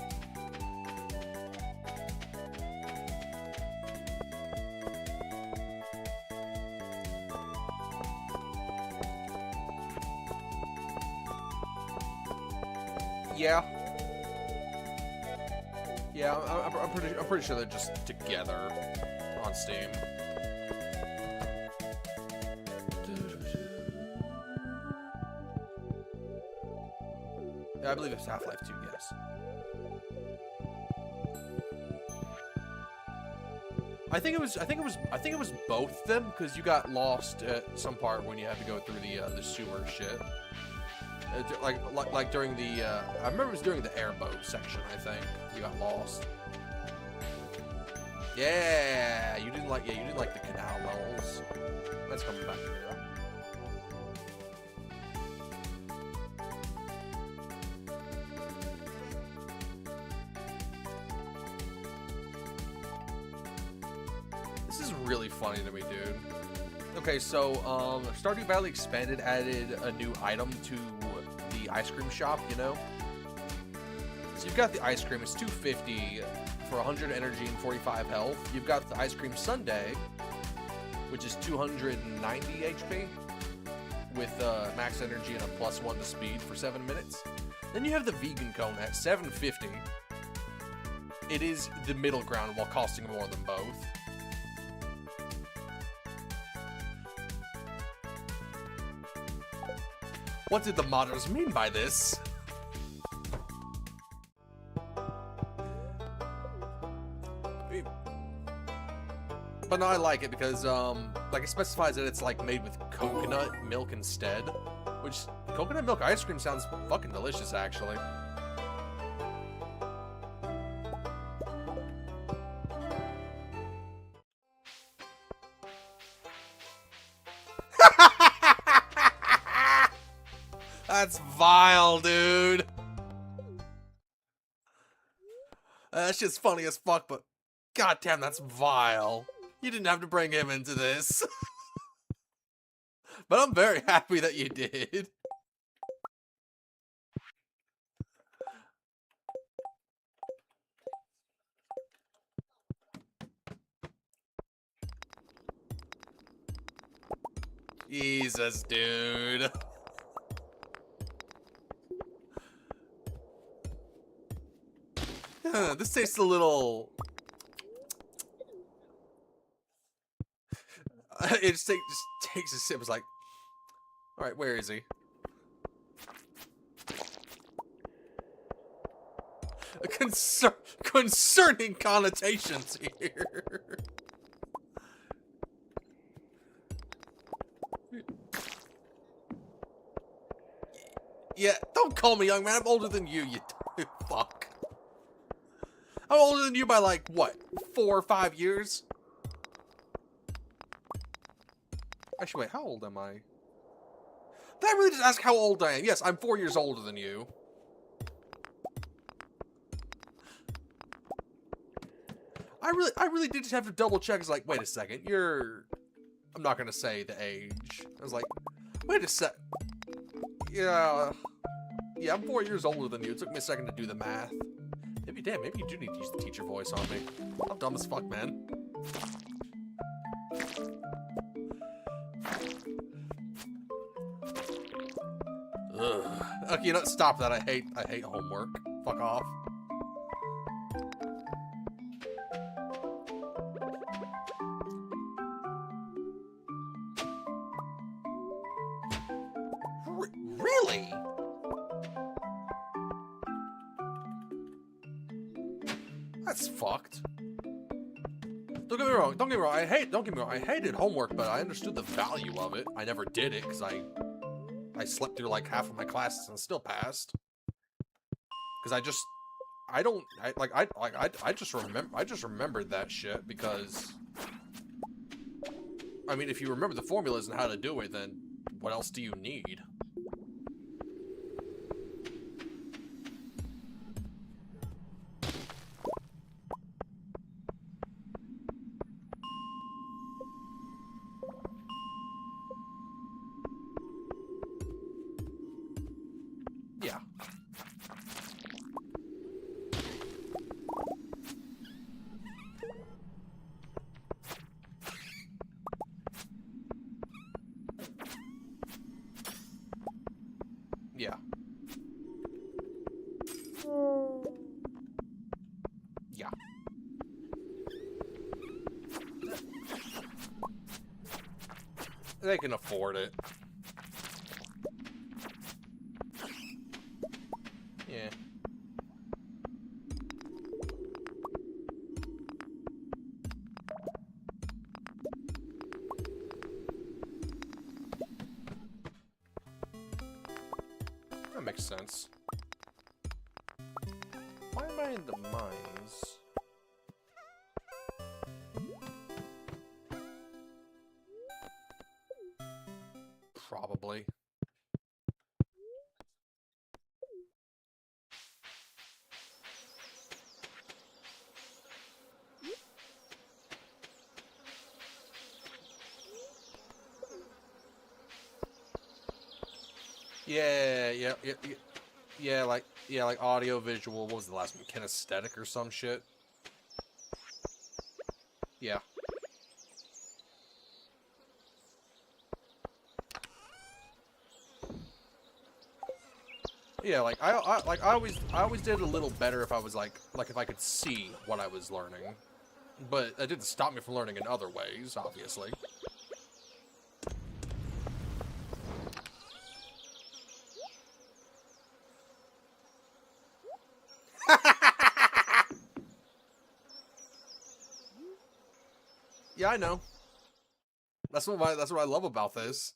Yeah, I'm pretty sure they're just together on Steam. Yeah, I believe it's Half-Life 2, yes. I think it was both of them, because you got lost at some part when you had to go through the sewer shit. Like during the I remember it was during the airboat section. I think you got lost. Yeah, you didn't like the canal levels. That's coming back to me though. This is really funny to me, dude. Okay, so Stardew Valley Expanded added a new item to the ice cream shop, you know? So you've got the ice cream, it's $2.50 for 100 energy and 45 health. You've got the ice cream sundae, which is 290 HP with max energy and a +1 to speed for 7 minutes. Then you have the vegan cone at $7.50. It is the middle ground while costing more than both. What did the modders mean by this? But no, I like it because, like, it specifies that it's, like, made with coconut milk instead. Which, coconut milk ice cream sounds fucking delicious, actually. That's vile, dude. That shit's funny as fuck, but goddamn, that's vile. You didn't have to bring him into this. But I'm very happy that you did. Jesus, dude. This tastes a little... It just takes a sip. It's like, all right, where is he? Concerning connotations here. Yeah, don't call me young, man. I'm older than you, you fuck. I'm older than you by, like, what, 4 or 5 years? Actually, wait, how old am I? Did I really just ask how old I am? Yes, I'm 4 years older than you. I really did just have to double check. It's like, wait a second, you're... I'm not gonna say the age. I was like, wait a sec. Yeah, I'm 4 years older than you. It took me a second to do the math. Maybe, damn, maybe you do need to use the teacher voice on me. I'm dumb as fuck, man. Ugh. Okay, you know, stop that. I hate homework. Fuck off. Really? That's fucked. Don't get me wrong. Don't get me wrong. Don't get me wrong. I hated homework, but I understood the value of it. I never did it because I slept through like half of my classes and still passed. Because I just remembered that shit because, I mean, if you remember the formulas and how to do it, then what else do you need? Yeah. Yeah. Yeah. They can afford it. Yeah. That makes sense. Why am I in the mines? Probably. Yeah, like audio visual. What was the last one? Kinesthetic or some shit. Yeah. Yeah, like I always did a little better if I was like if I could see what I was learning. But that didn't stop me from learning in other ways, obviously. Yeah, I know. That's what I love about this.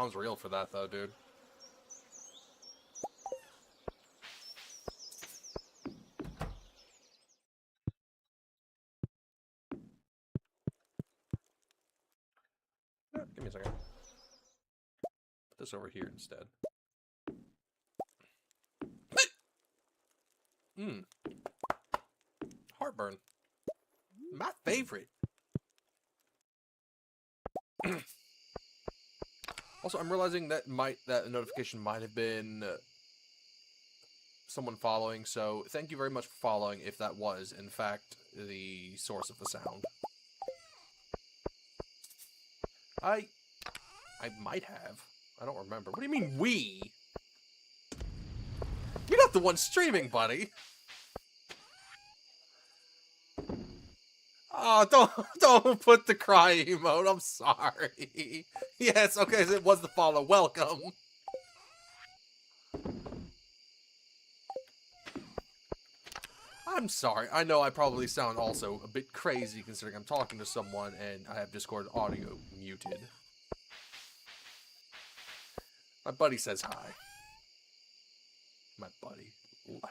sounds real for that, though, dude. Give me a second. Put this over here instead. Mmm. Heartburn. My favorite. Also, I'm realizing that notification might have been someone following, so thank you very much for following if that was, in fact, the source of the sound. I might have. I don't remember. What do you mean, we? You're not the one streaming, buddy. Oh, don't put the cry emote. I'm sorry. Yes, okay, it was the follow. Welcome. I'm sorry. I know I probably sound also a bit crazy considering I'm talking to someone and I have Discord audio muted. My buddy says hi. My buddy. Why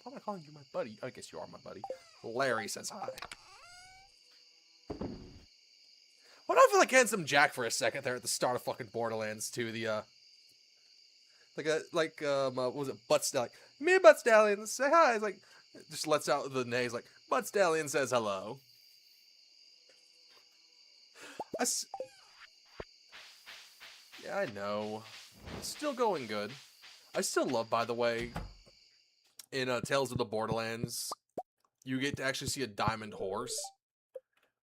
am I calling you my buddy? I guess you are my buddy. Larry says hi. Why do I feel like Handsome Jack for a second there at the start of fucking Borderlands 2? The, what was it? Butt Stallion. Me, Butt Stallion, say hi. It's like, just lets out the nays like, Butt Stallion says hello. Yeah, I know. It's still going good. I still love, by the way, in Tales of the Borderlands, you get to actually see a diamond horse.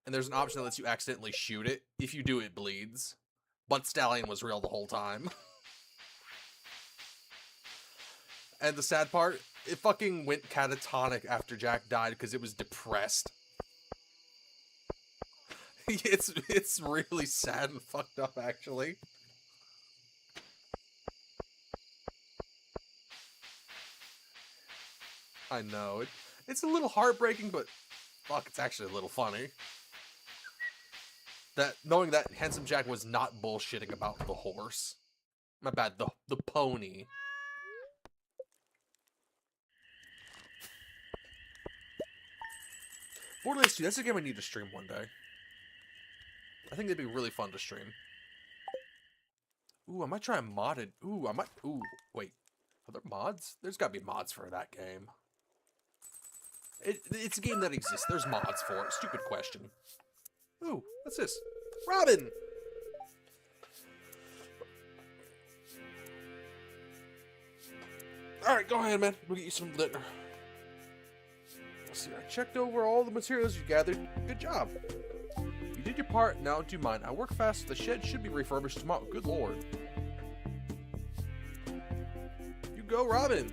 And there's an option that lets you accidentally shoot it. If you do, it bleeds. Butt Stallion was real the whole time. And the sad part, it fucking went catatonic after Jack died because it was depressed. It's really sad and fucked up, actually. I know. It's a little heartbreaking, but fuck, it's actually a little funny. Knowing that Handsome Jack was not bullshitting about the horse. My bad, the pony. Borderlands 2, that's a game I need to stream one day. I think it'd be really fun to stream. Ooh, I might try a modded. Ooh, wait. Are there mods? There's gotta be mods for that game. It's a game that exists. There's mods for it. Stupid question. Ooh, what's this? Robin! Alright, go ahead, man. We'll get you some litter. Let's see, I checked over all the materials you gathered. Good job. You did your part, now do mine. I work fast. The shed should be refurbished tomorrow. Good lord. You go, Robin.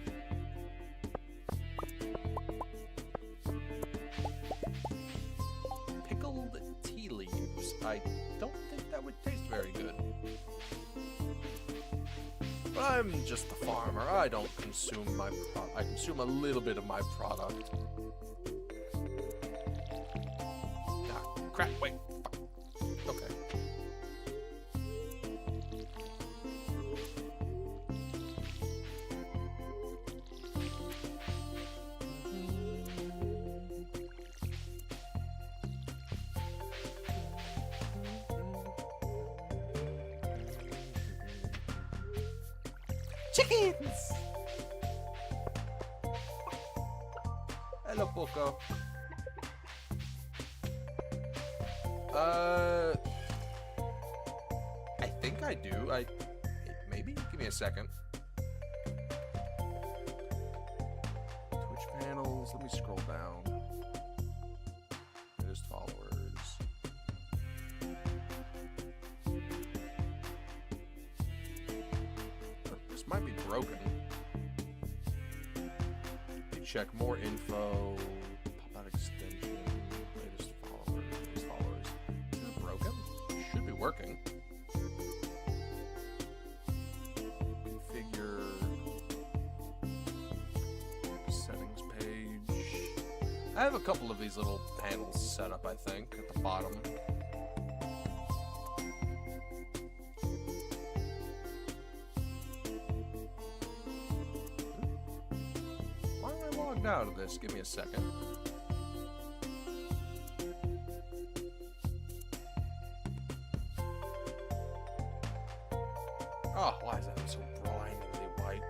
Pickled tea leaves. I don't think that would taste very good. But I'm just a farmer. I don't consume I consume a little bit of my product. Ah, crap, wait. Fuck. Okay. Chickens! Hello, Poco. I think I do. Maybe? Give me a second. Twitch panels. Let me scroll down. Latest followers. This might be broken. Check more info. Pop out extension. Latest followers. Is it broken? It should be working. Configure. Settings page. I have a couple of these little panels set up, I think, at the bottom. logged out of this. Give me a second. Oh, why is that so blindingly white?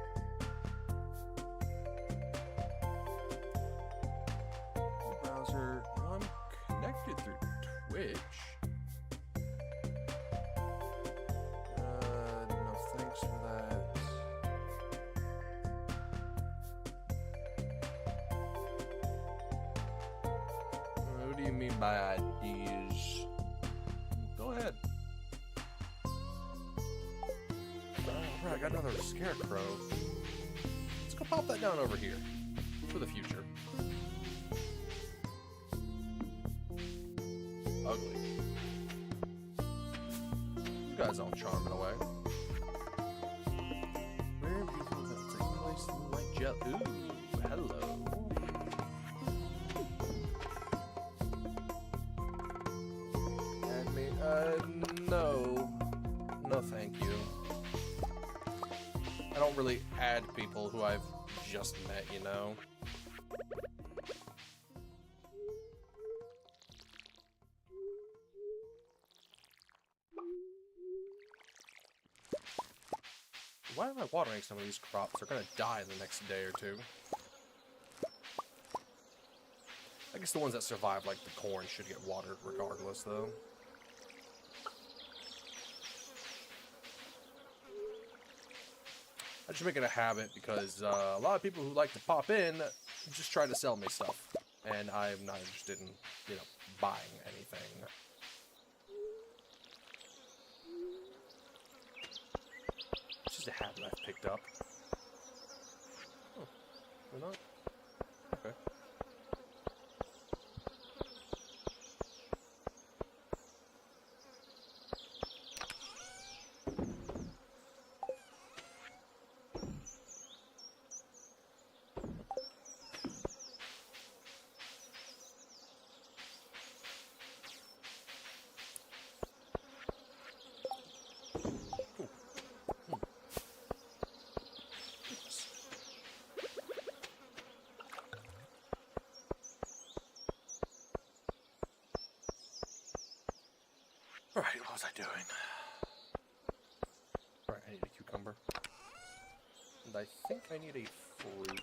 Browser. No, I'm connected through Twitch. No thanks for that. What do you mean by IDs? Go ahead. Right, I got another scarecrow. Let's go pop that down over here for the future. Ugly. You guys all charming away. Where people that take place in the light gel. Ooh, hello. Add me. No. No, thank you. I don't really add people who I've just met, you know? Why am I watering some of these crops? They're gonna die in the next day or two. I guess the ones that survive, like the corn, should get watered regardless, though. I just make it a habit because a lot of people who like to pop in just try to sell me stuff, and I'm not interested in, you know, buying anything. It's just a habit I've picked up. Oh, we're not? Okay. Alright, what was I doing? Alright, I need a cucumber. And I think I need a fruit.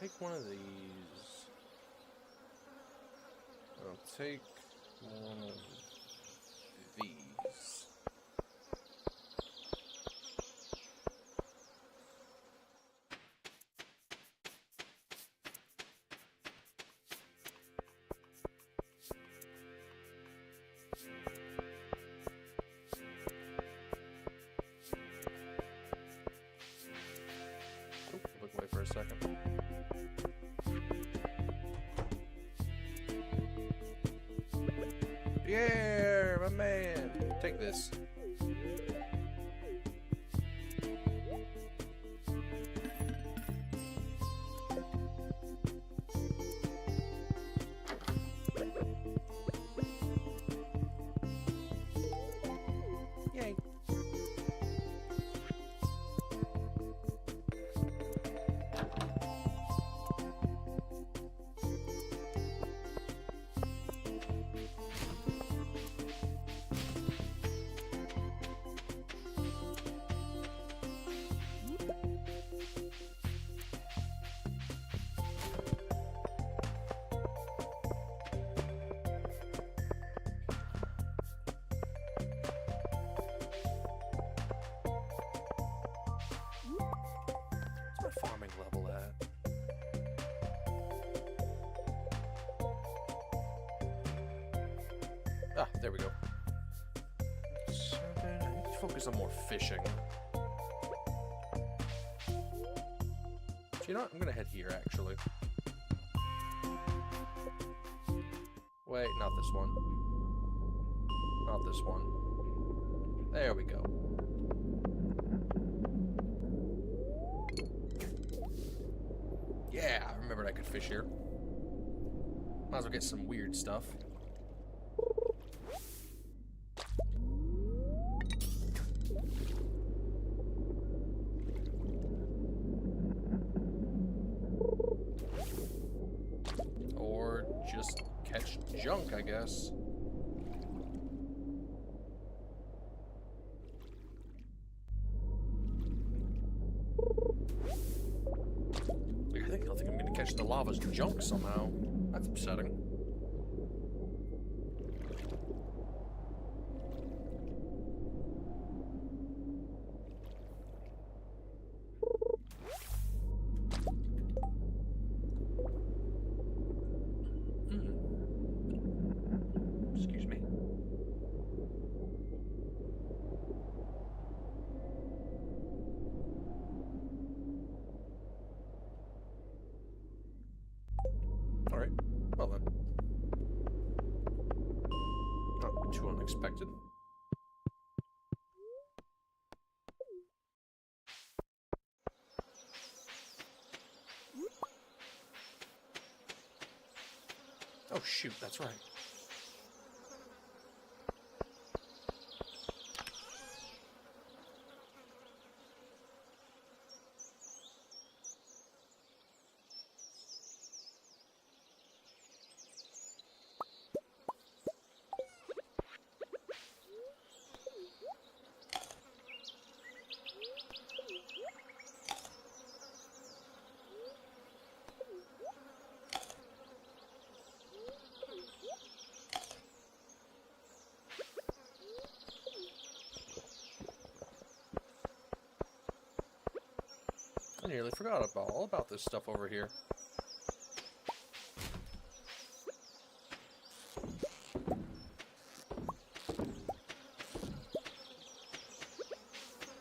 Take one of these. I'll take one of these. Look away for a second. Yeah, my man. Take this. Yay. What's my farming level at? Ah, there we go. 7. I need to focus on more fishing. So you know what? I'm gonna head here, actually. Wait, not this one. Not this one. There we go. Yeah, I remembered I could fish here. Might as well get some weird stuff. catch junk, I guess. I think I'm gonna catch the lava's junk somehow. That's upsetting. Excuse me. Alright, well then. Not too unexpected. Oh shoot, that's right. I nearly forgot all about this stuff over here.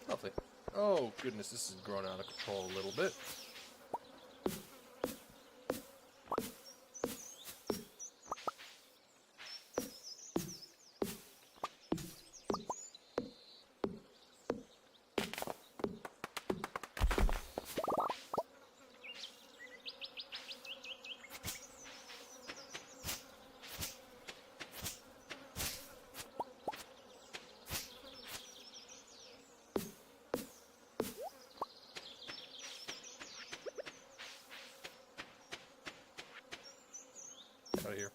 Lovely. Oh goodness, this is growing out of control a little bit. Out of here.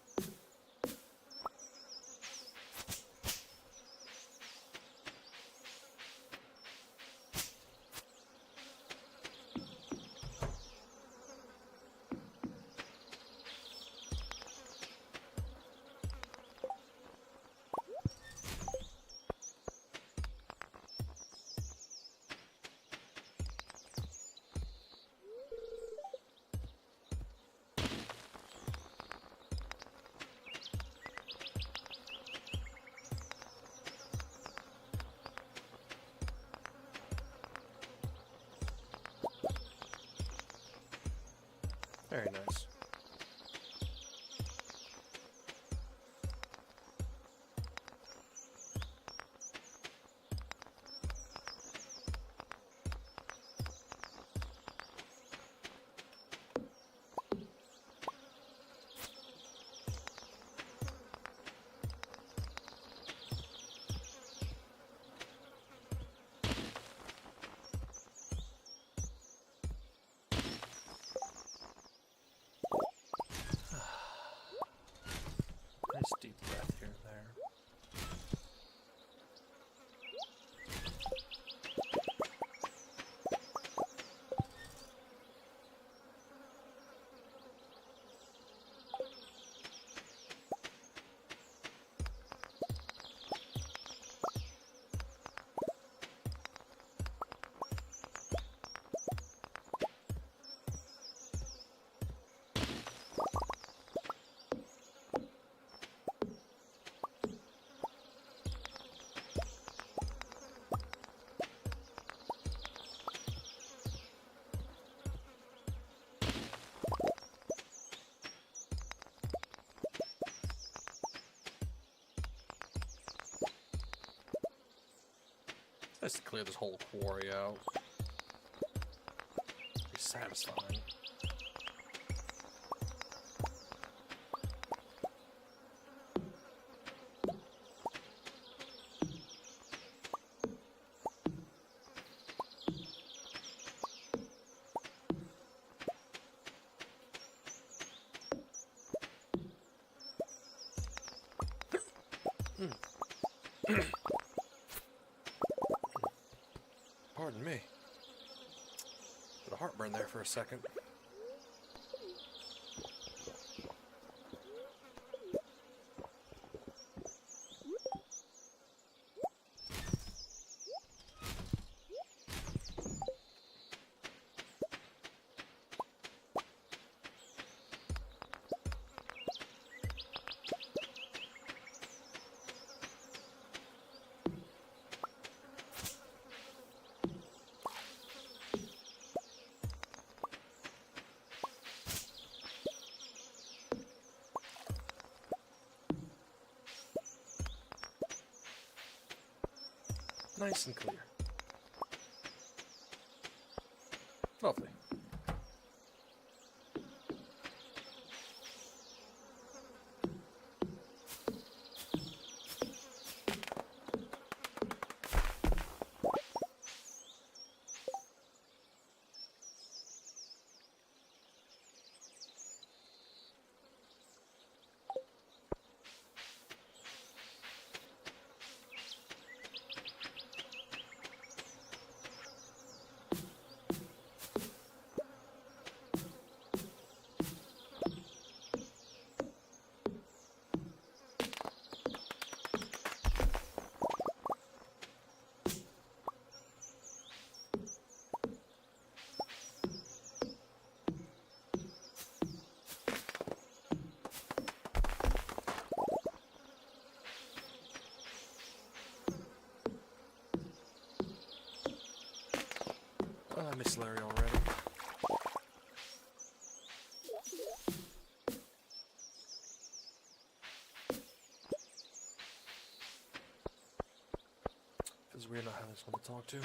Very nice. Nice deep breath here and there. Nice to clear this whole quarry out. Be satisfying. Pardon me. Bit of heartburn there for a second. Nice and clear. Lovely. I miss Larry already. Feels weird not having someone to talk to.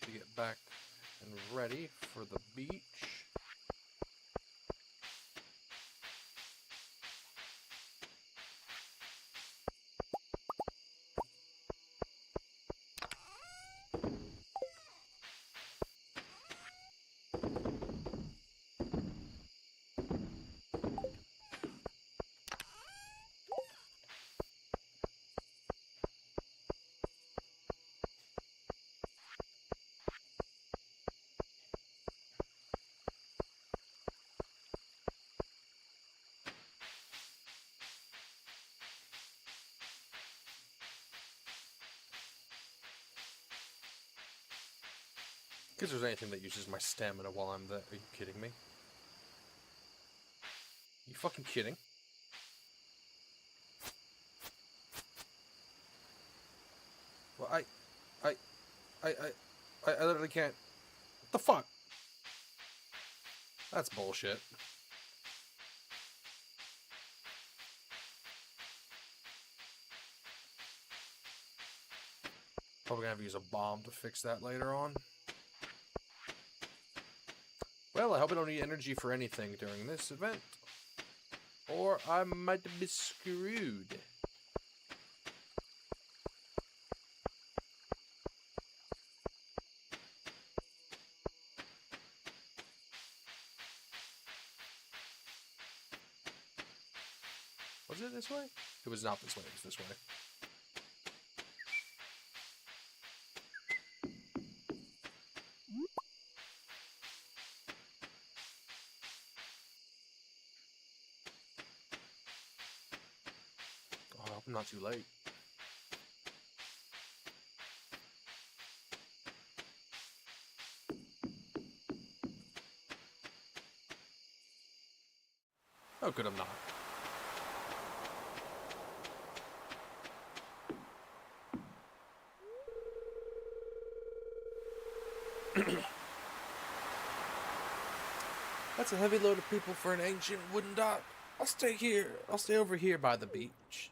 To get back and ready for the beach. Because there's anything that uses my stamina while I'm there. Are you kidding me? You fucking kidding? Well, I literally can't. What the fuck? That's bullshit. Probably gonna have to use a bomb to fix that later on. Well, I hope I don't need energy for anything during this event. Or I might be screwed. Was it this way? It was not this way, it was this way. I'm not too late. How could I'm not? That's a heavy load of people for an ancient wooden dock. I'll stay here. I'll stay over here by the beach.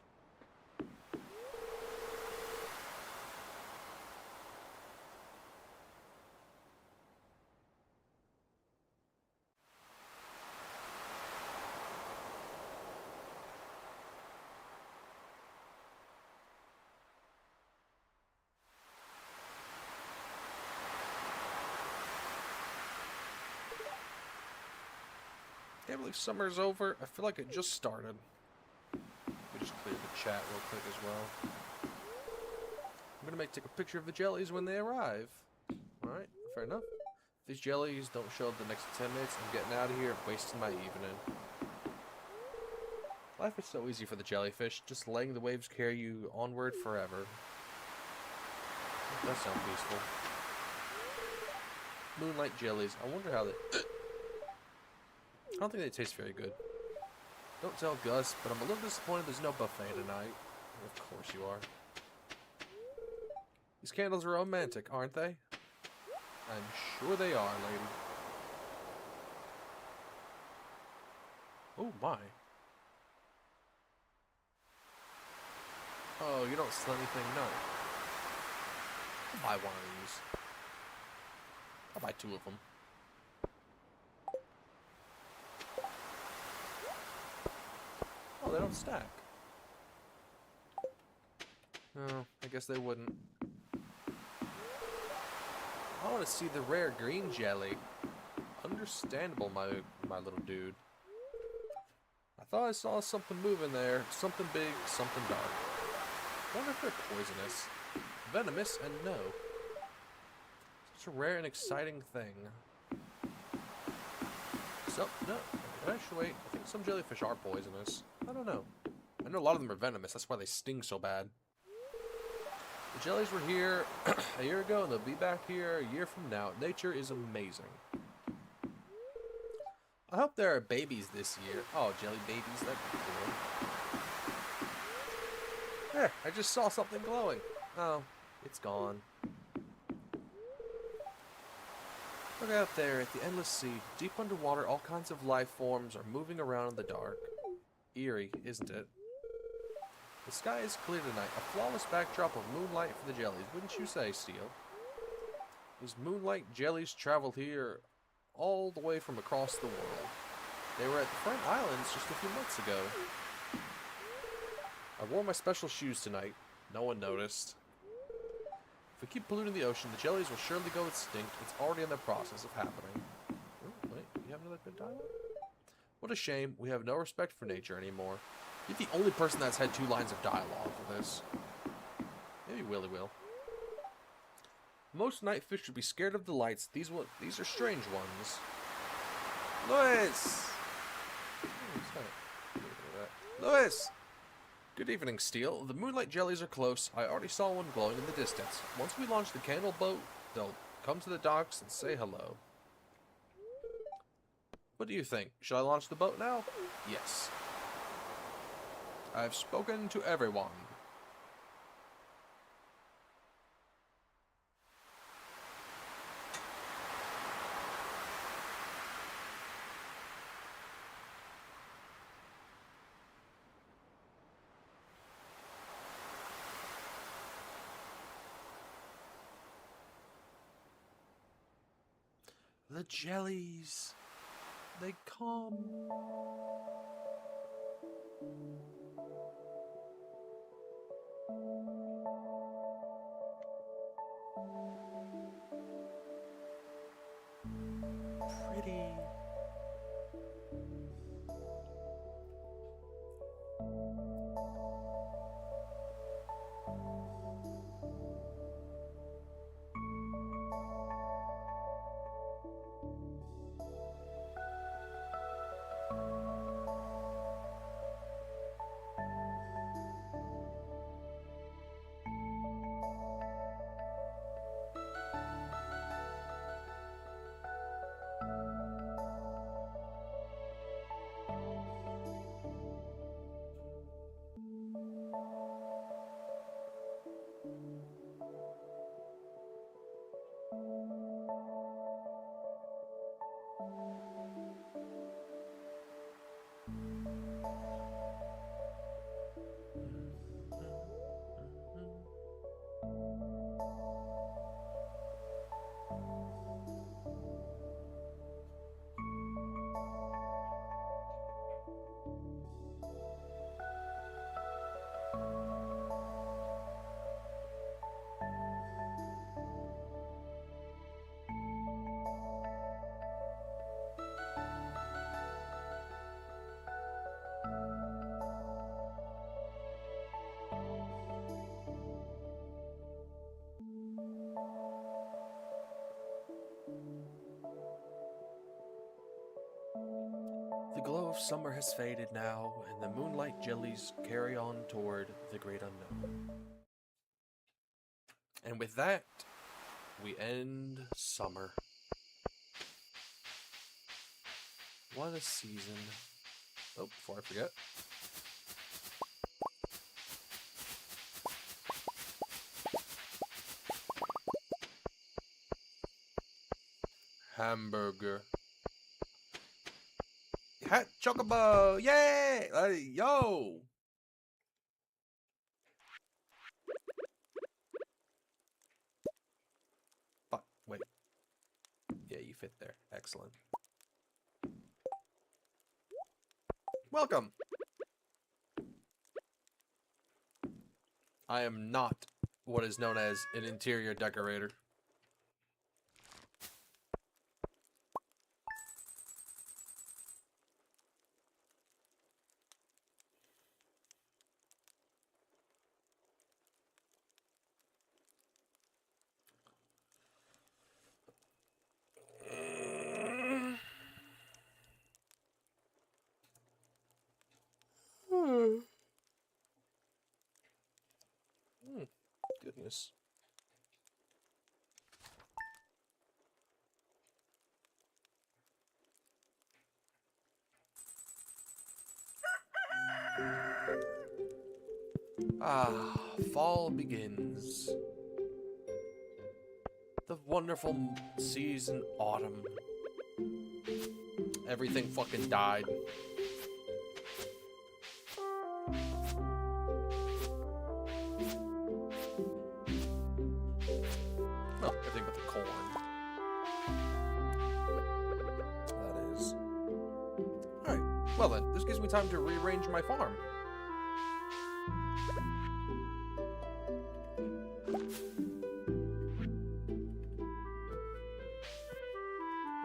Can't believe summer's over. I feel like it just started. Let me just clear the chat real quick as well. I'm gonna take a picture of the jellies when they arrive. Alright, fair enough. If these jellies don't show up the next 10 minutes, I'm getting out of here and wasting my evening. Life is so easy for the jellyfish, just letting the waves carry you onward forever. That sounds peaceful. Moonlight jellies. I wonder how they... I don't think they taste very good. Don't tell Gus, but I'm a little disappointed there's no buffet tonight. Of course you are. These candles are romantic, aren't they? I'm sure they are, lady. Oh my. Oh, you don't sell anything? No. I'll buy one of these. I'll buy 2 of them. Oh, they don't stack. No, I guess they wouldn't. I want to see the rare green jelly. Understandable, my little dude. I thought I saw something moving there. Something big, something dark. I wonder if they're poisonous. Venomous, and no. Such a rare and exciting thing. So, no. Actually, I think some jellyfish are poisonous. I don't know. I know a lot of them are venomous. That's why they sting so bad. The jellies were here a year ago, and they'll be back here a year from now. Nature is amazing. I hope there are babies this year. Oh, jelly babies, that'd be cool. There, I just saw something glowing. Oh, it's gone. Look out there at the endless sea. Deep underwater, all kinds of life forms are moving around in the dark. Eerie, isn't it? The sky is clear tonight, a flawless backdrop of moonlight for the jellies, wouldn't you say, Steel? These moonlight jellies travel here all the way from across the world. They were at the Front Islands just a few months ago. I wore my special shoes tonight. No one noticed. If we keep polluting the ocean, the jellies will surely go extinct. It's already in the process of happening. Oh, wait, you have another good dialogue? What a shame. We have no respect for nature anymore. You're the only person that's had 2 lines of dialogue for this. Maybe Willy will. Most night fish would be scared of the lights. These are strange ones. Louis! Louis! Good evening, Steel. The moonlight jellies are close. I already saw one glowing in the distance. Once we launch the candle boat, they'll come to the docks and say hello. What do you think? Should I launch the boat now? Yes. I've spoken to everyone. The jellies. They come. Pretty. soft summer has faded now, and the moonlight jellies carry on toward the great unknown. And with that, we end summer. What a season. Oh, before I forget. Hamburger. Hat chocobo! Yay! Yo! Fuck, wait. Yeah, you fit there. Excellent. Welcome! I am not what is known as an interior decorator. Goodness. Ah, fall begins. The wonderful season, autumn. Everything fucking died. Oh, everything but the corn. That is. Alright, well then, this gives me time to rearrange my farm.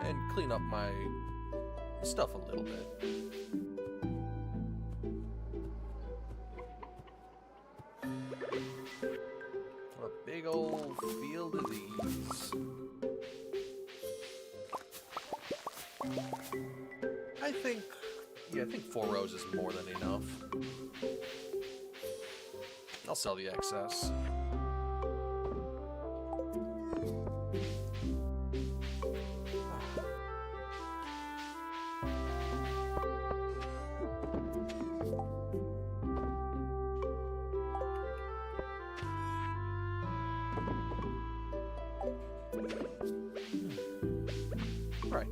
And clean up my stuff a little bit. A big old field of these. I think 4 rows is more than enough. I'll sell the excess. Right.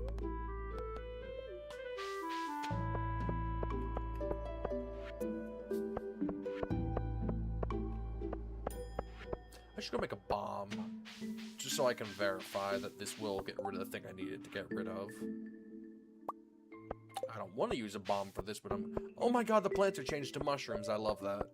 I should go make a bomb, just so I can verify that this will get rid of the thing I needed to get rid of. I don't want to use a bomb for this, but I'm... Oh my god, the plants are changed to mushrooms. I love that.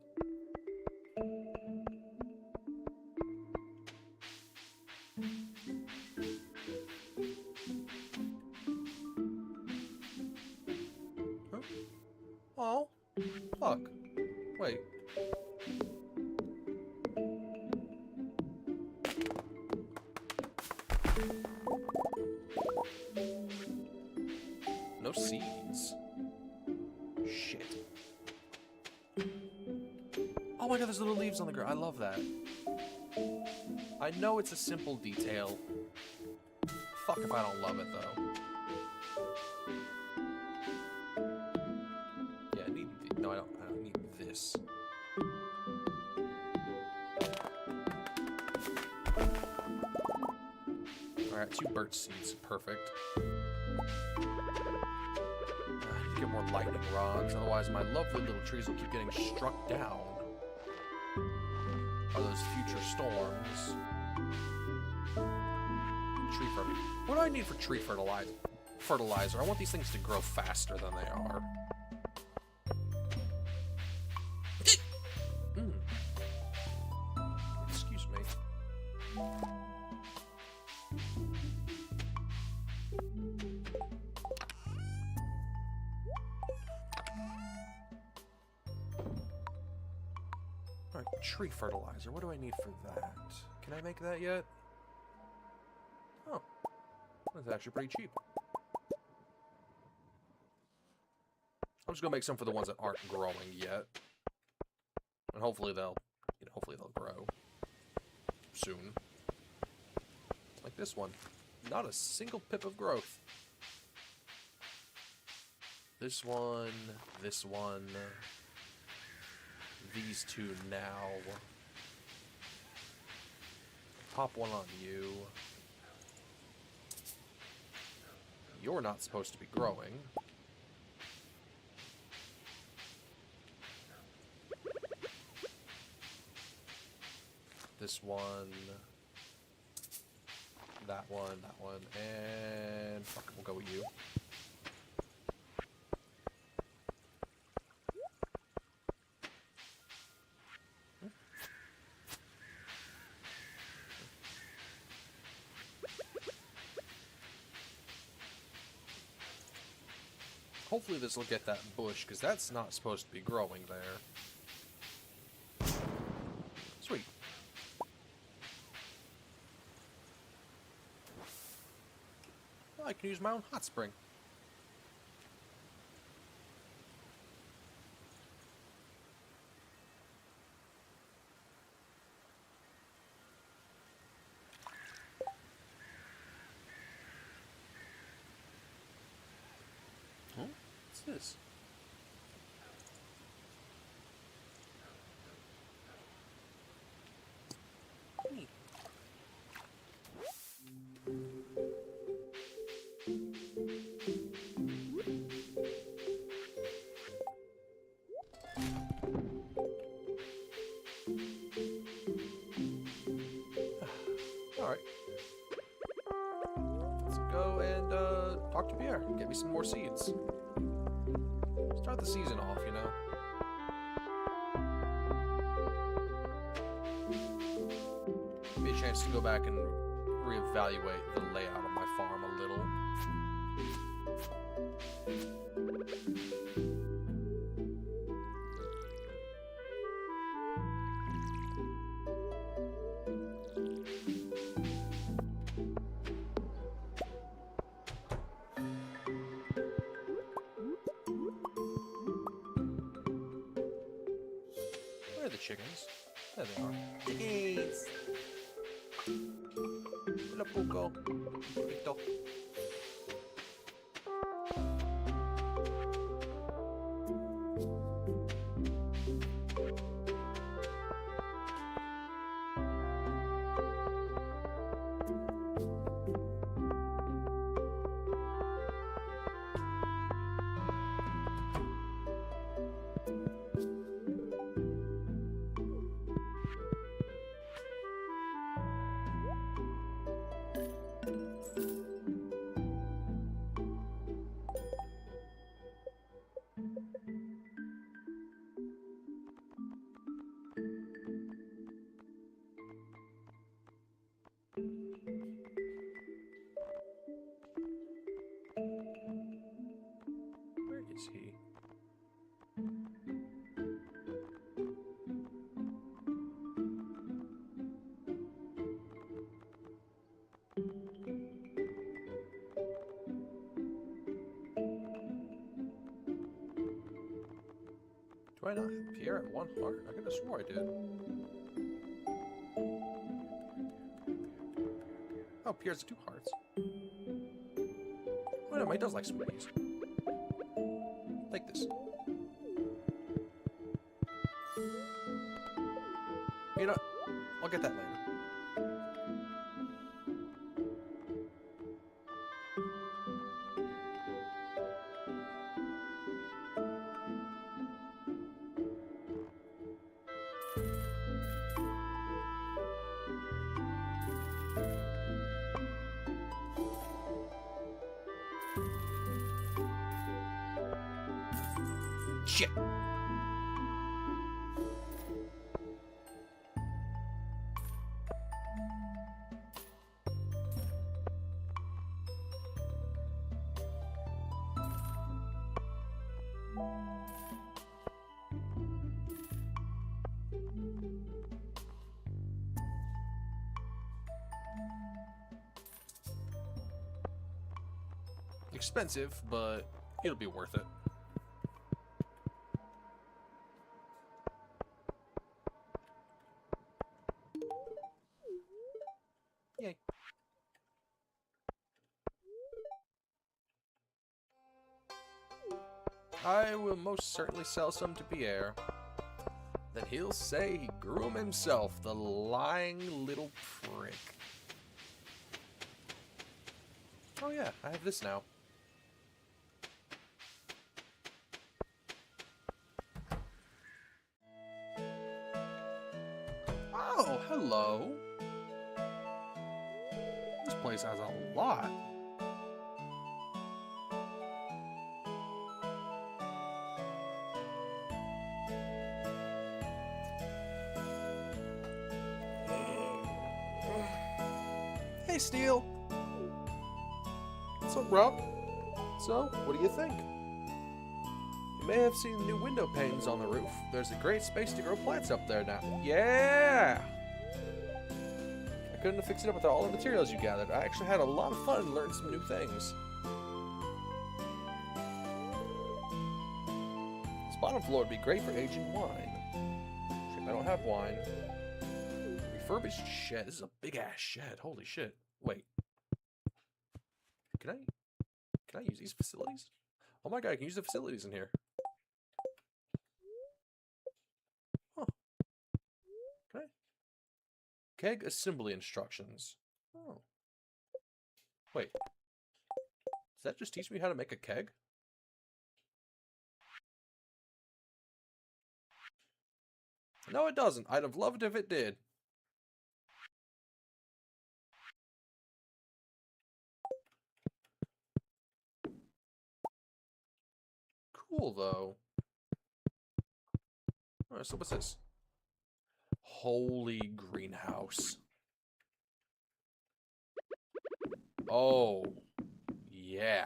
Huh? Oh, fuck. Wait. No seeds. Shit. Oh my god, there's little leaves on the ground. I love that. I know it's a simple detail. Fuck if I don't love it, though. Yeah, I need... No, I don't need this. Alright, 2 birch seeds. Perfect. I need to get more lightning rods, otherwise my lovely little trees will keep getting struck down by those future storms. Tree fertilizer. What do I need for tree fertilizer? I want these things to grow faster than they are. Excuse me. Alright, tree fertilizer. What do I need for that? Can I make that yet? Oh. That's actually pretty cheap. I'm just gonna make some for the ones that aren't growing yet, and hopefully they'll grow soon. Like this one, not a single pip of growth. This one, these two now. Pop one on you. You're not supposed to be growing. This one, that one, and fuck it, we'll go with you. Hopefully this will get that bush, because that's not supposed to be growing there. Sweet. Well, I can use my own hot spring. Huh? What's this? Neat. Alright. Let's go and talk to Pierre. Get me some more seeds. Start the season off, you know. Give me a chance to go back and reevaluate the layout of my farm a little. Where are the chickens? There they are. Chickens! Hola, Puco. Pito. Where is he? Do I not have Pierre at 1 heart? I could have swore I did. Oh, Pierre's at 2 hearts. Oh no, he does like sweeties. Take this. You know, I'll get that later. Shit. Expensive, but it'll be worth it. Yay. I will most certainly sell some to Pierre. Then he'll say he grew him himself, the lying little prick. Oh yeah, I have this now. Oh, hello. This place has a lot. Hey, Steel. What's up, Rob? So, what do you think? You may have seen the new window panes on the roof. There's a great space to grow plants up there now. Yeah! I couldn't have fixed it up with all the materials you gathered. I actually had a lot of fun and learned some new things. This bottom floor would be great for aging wine. Shit, I don't have wine. Refurbished shed. This is a big-ass shed. Holy shit. Wait. Can I use these facilities? Oh my god, I can use the facilities in here. Huh. Can I? Keg assembly instructions. Oh. Wait. Does that just teach me how to make a keg? No, it doesn't. I'd have loved if it did. Cool, though. Alright, so what's this? Holy greenhouse. Oh. Yeah.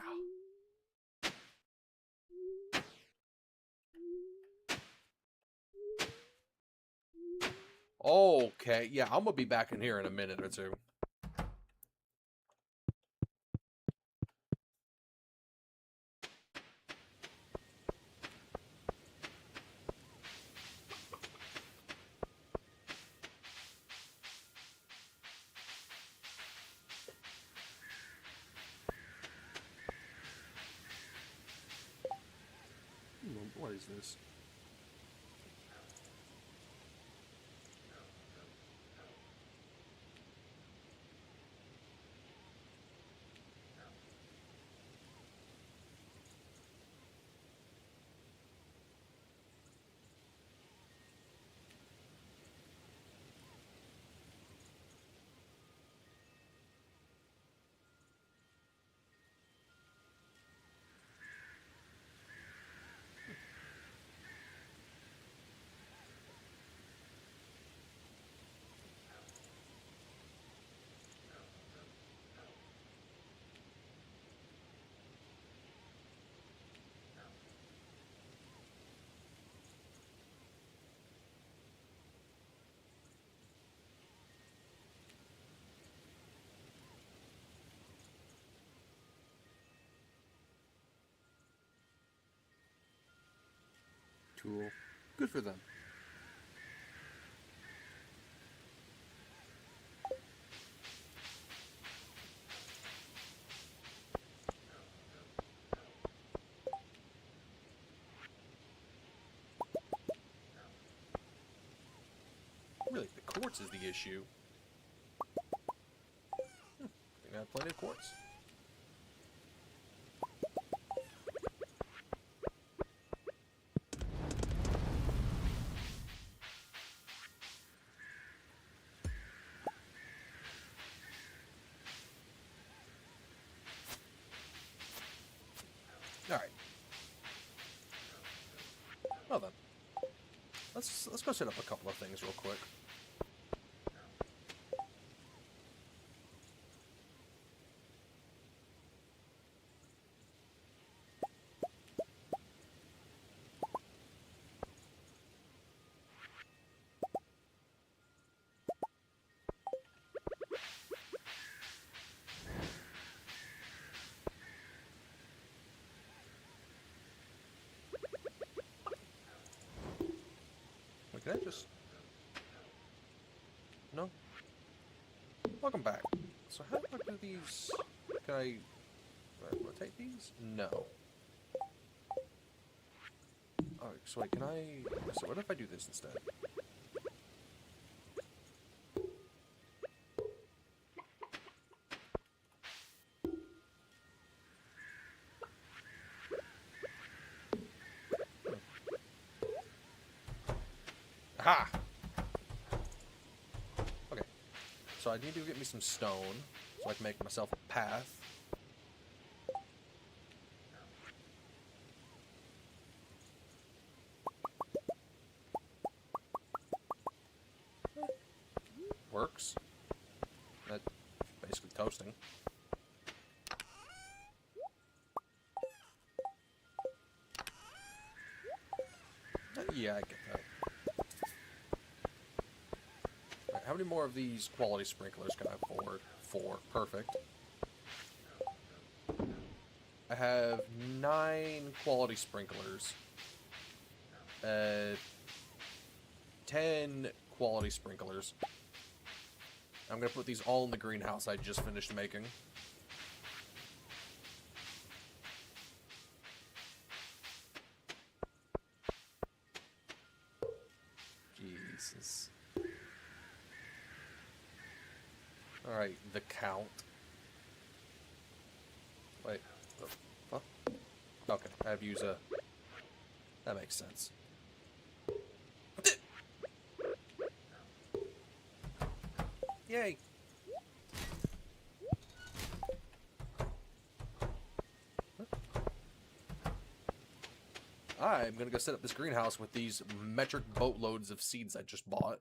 Okay, yeah, I'm gonna be back in here in a minute or two. What is this? Cool. Good for them. Really, the quartz is the issue. I think I have plenty of quartz. Alright. Well then. Let's go set up a couple of things real quick. Can I just... No? Welcome back. So how do I do these? Can I rotate these? No. Alright, so wait, can I... So what if I do this instead? Aha! Okay. So I need to get me some stone, so I can make myself a path. Works. That's basically toasting. Yeah, I get that. Right, how many more of these quality sprinklers can I afford? 4. Perfect. I have 9 quality sprinklers. 10 quality sprinklers. I'm going to put these all in the greenhouse I just finished making. Jesus. Alright, the count. Wait. Huh? Okay, I have to use a... That makes sense. Yay! I'm gonna go set up this greenhouse with these metric boatloads of seeds I just bought.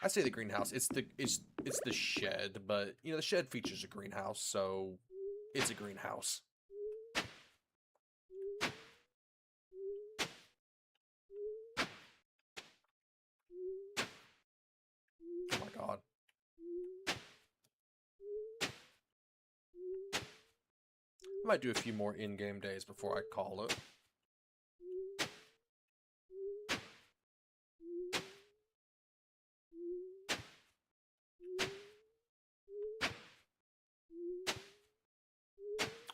I say the greenhouse. It's the shed, but you know the shed features a greenhouse, so it's a greenhouse. Oh my god. I might do a few more in-game days before I call it.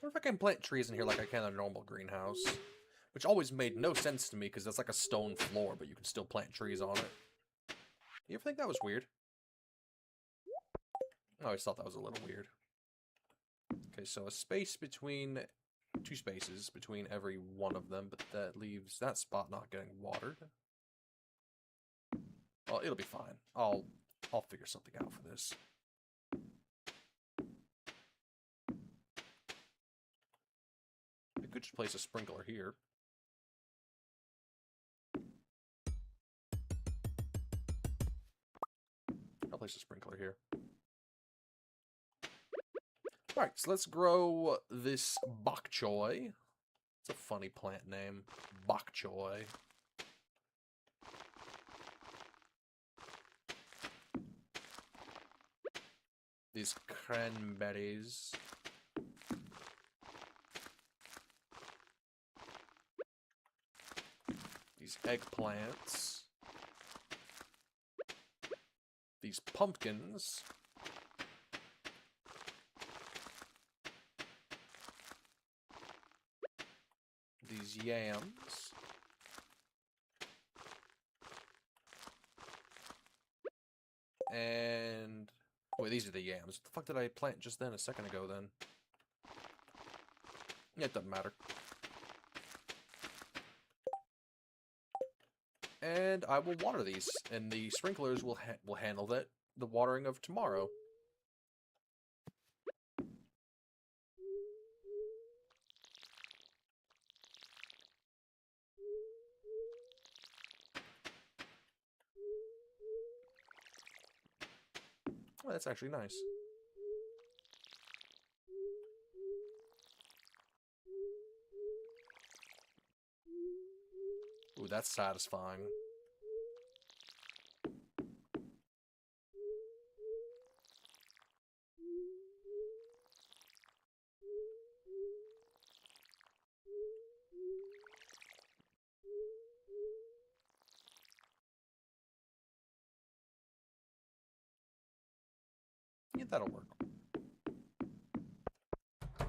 What if I can plant trees in here like I can in a normal greenhouse? Which always made no sense to me because that's like a stone floor, but you can still plant trees on it. You ever think that was weird? I always thought that was a little weird. Okay, so a space between... 2 spaces between every one of them, but that leaves that spot not getting watered. Well, it'll be fine. I'll figure something out for this. I could just place a sprinkler here. I'll place a sprinkler here. Alright, so let's grow this bok choy. It's a funny plant name. Bok choy. These cranberries. These eggplants. These pumpkins. These yams. And... Wait, these are the yams. What the fuck did I plant just then, a second ago, then? Yeah, it doesn't matter. And I will water these, and the sprinklers will handle the watering of tomorrow. Oh, that's actually nice. Ooh, that's satisfying. Yeah, that'll work. I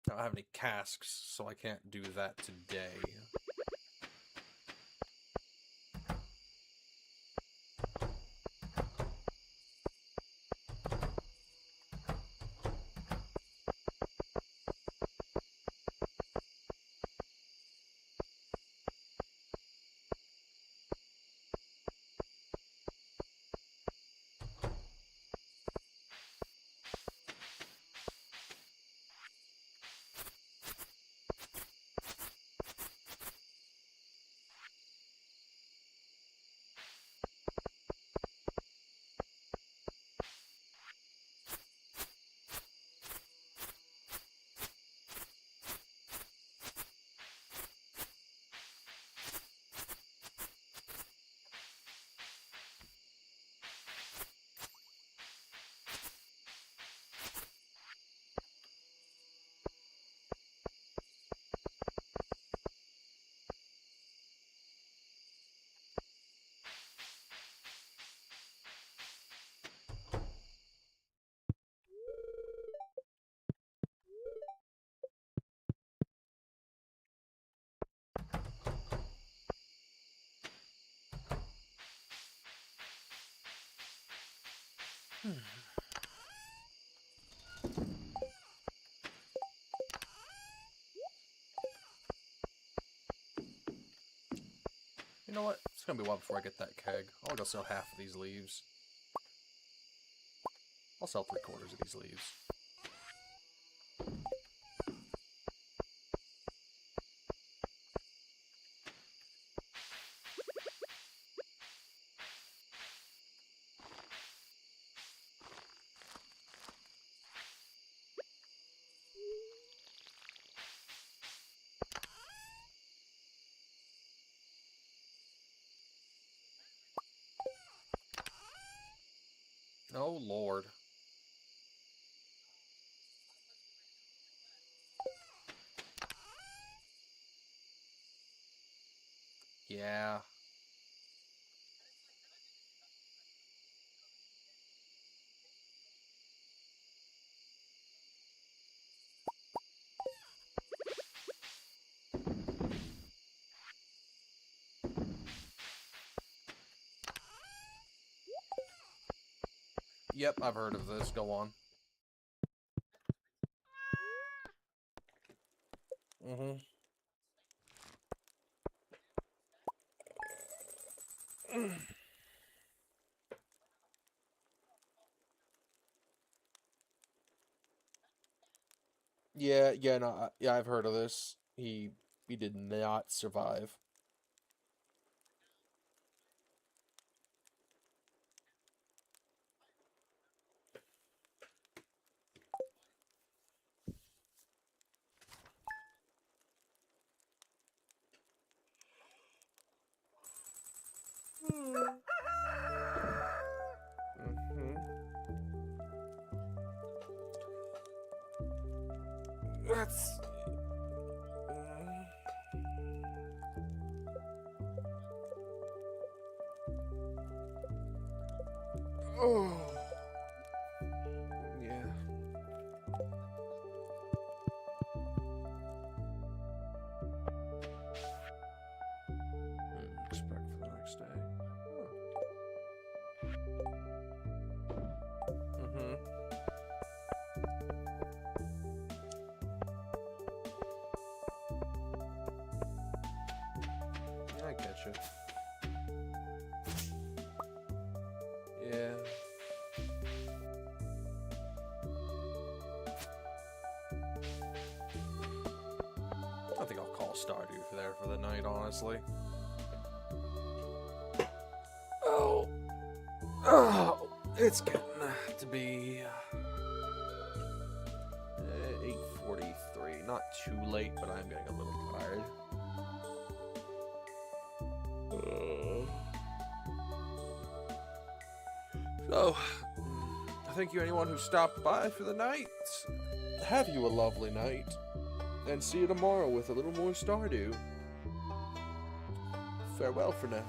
don't have any casks, so I can't do that today. You know what? It's gonna be a while before I get that keg. I'll go sell half of these leaves. I'll sell 3/4 of these leaves. Oh, Lord. Yeah. Yep, I've heard of this. Go on. Mm-hmm. Yeah, no, yeah, I've heard of this. He did not survive. Mm-hmm. That's. Oh. Yeah. Expect for the next day. Mm-hmm. I get you. Yeah. I think I'll call Stardew there for the night, honestly. Oh. Oh. It's getting to be 8:43. Not too late, but I'm getting a little tired. So, thank you anyone who stopped by for the night. Have you a lovely night. And see you tomorrow with a little more Stardew. Farewell for now.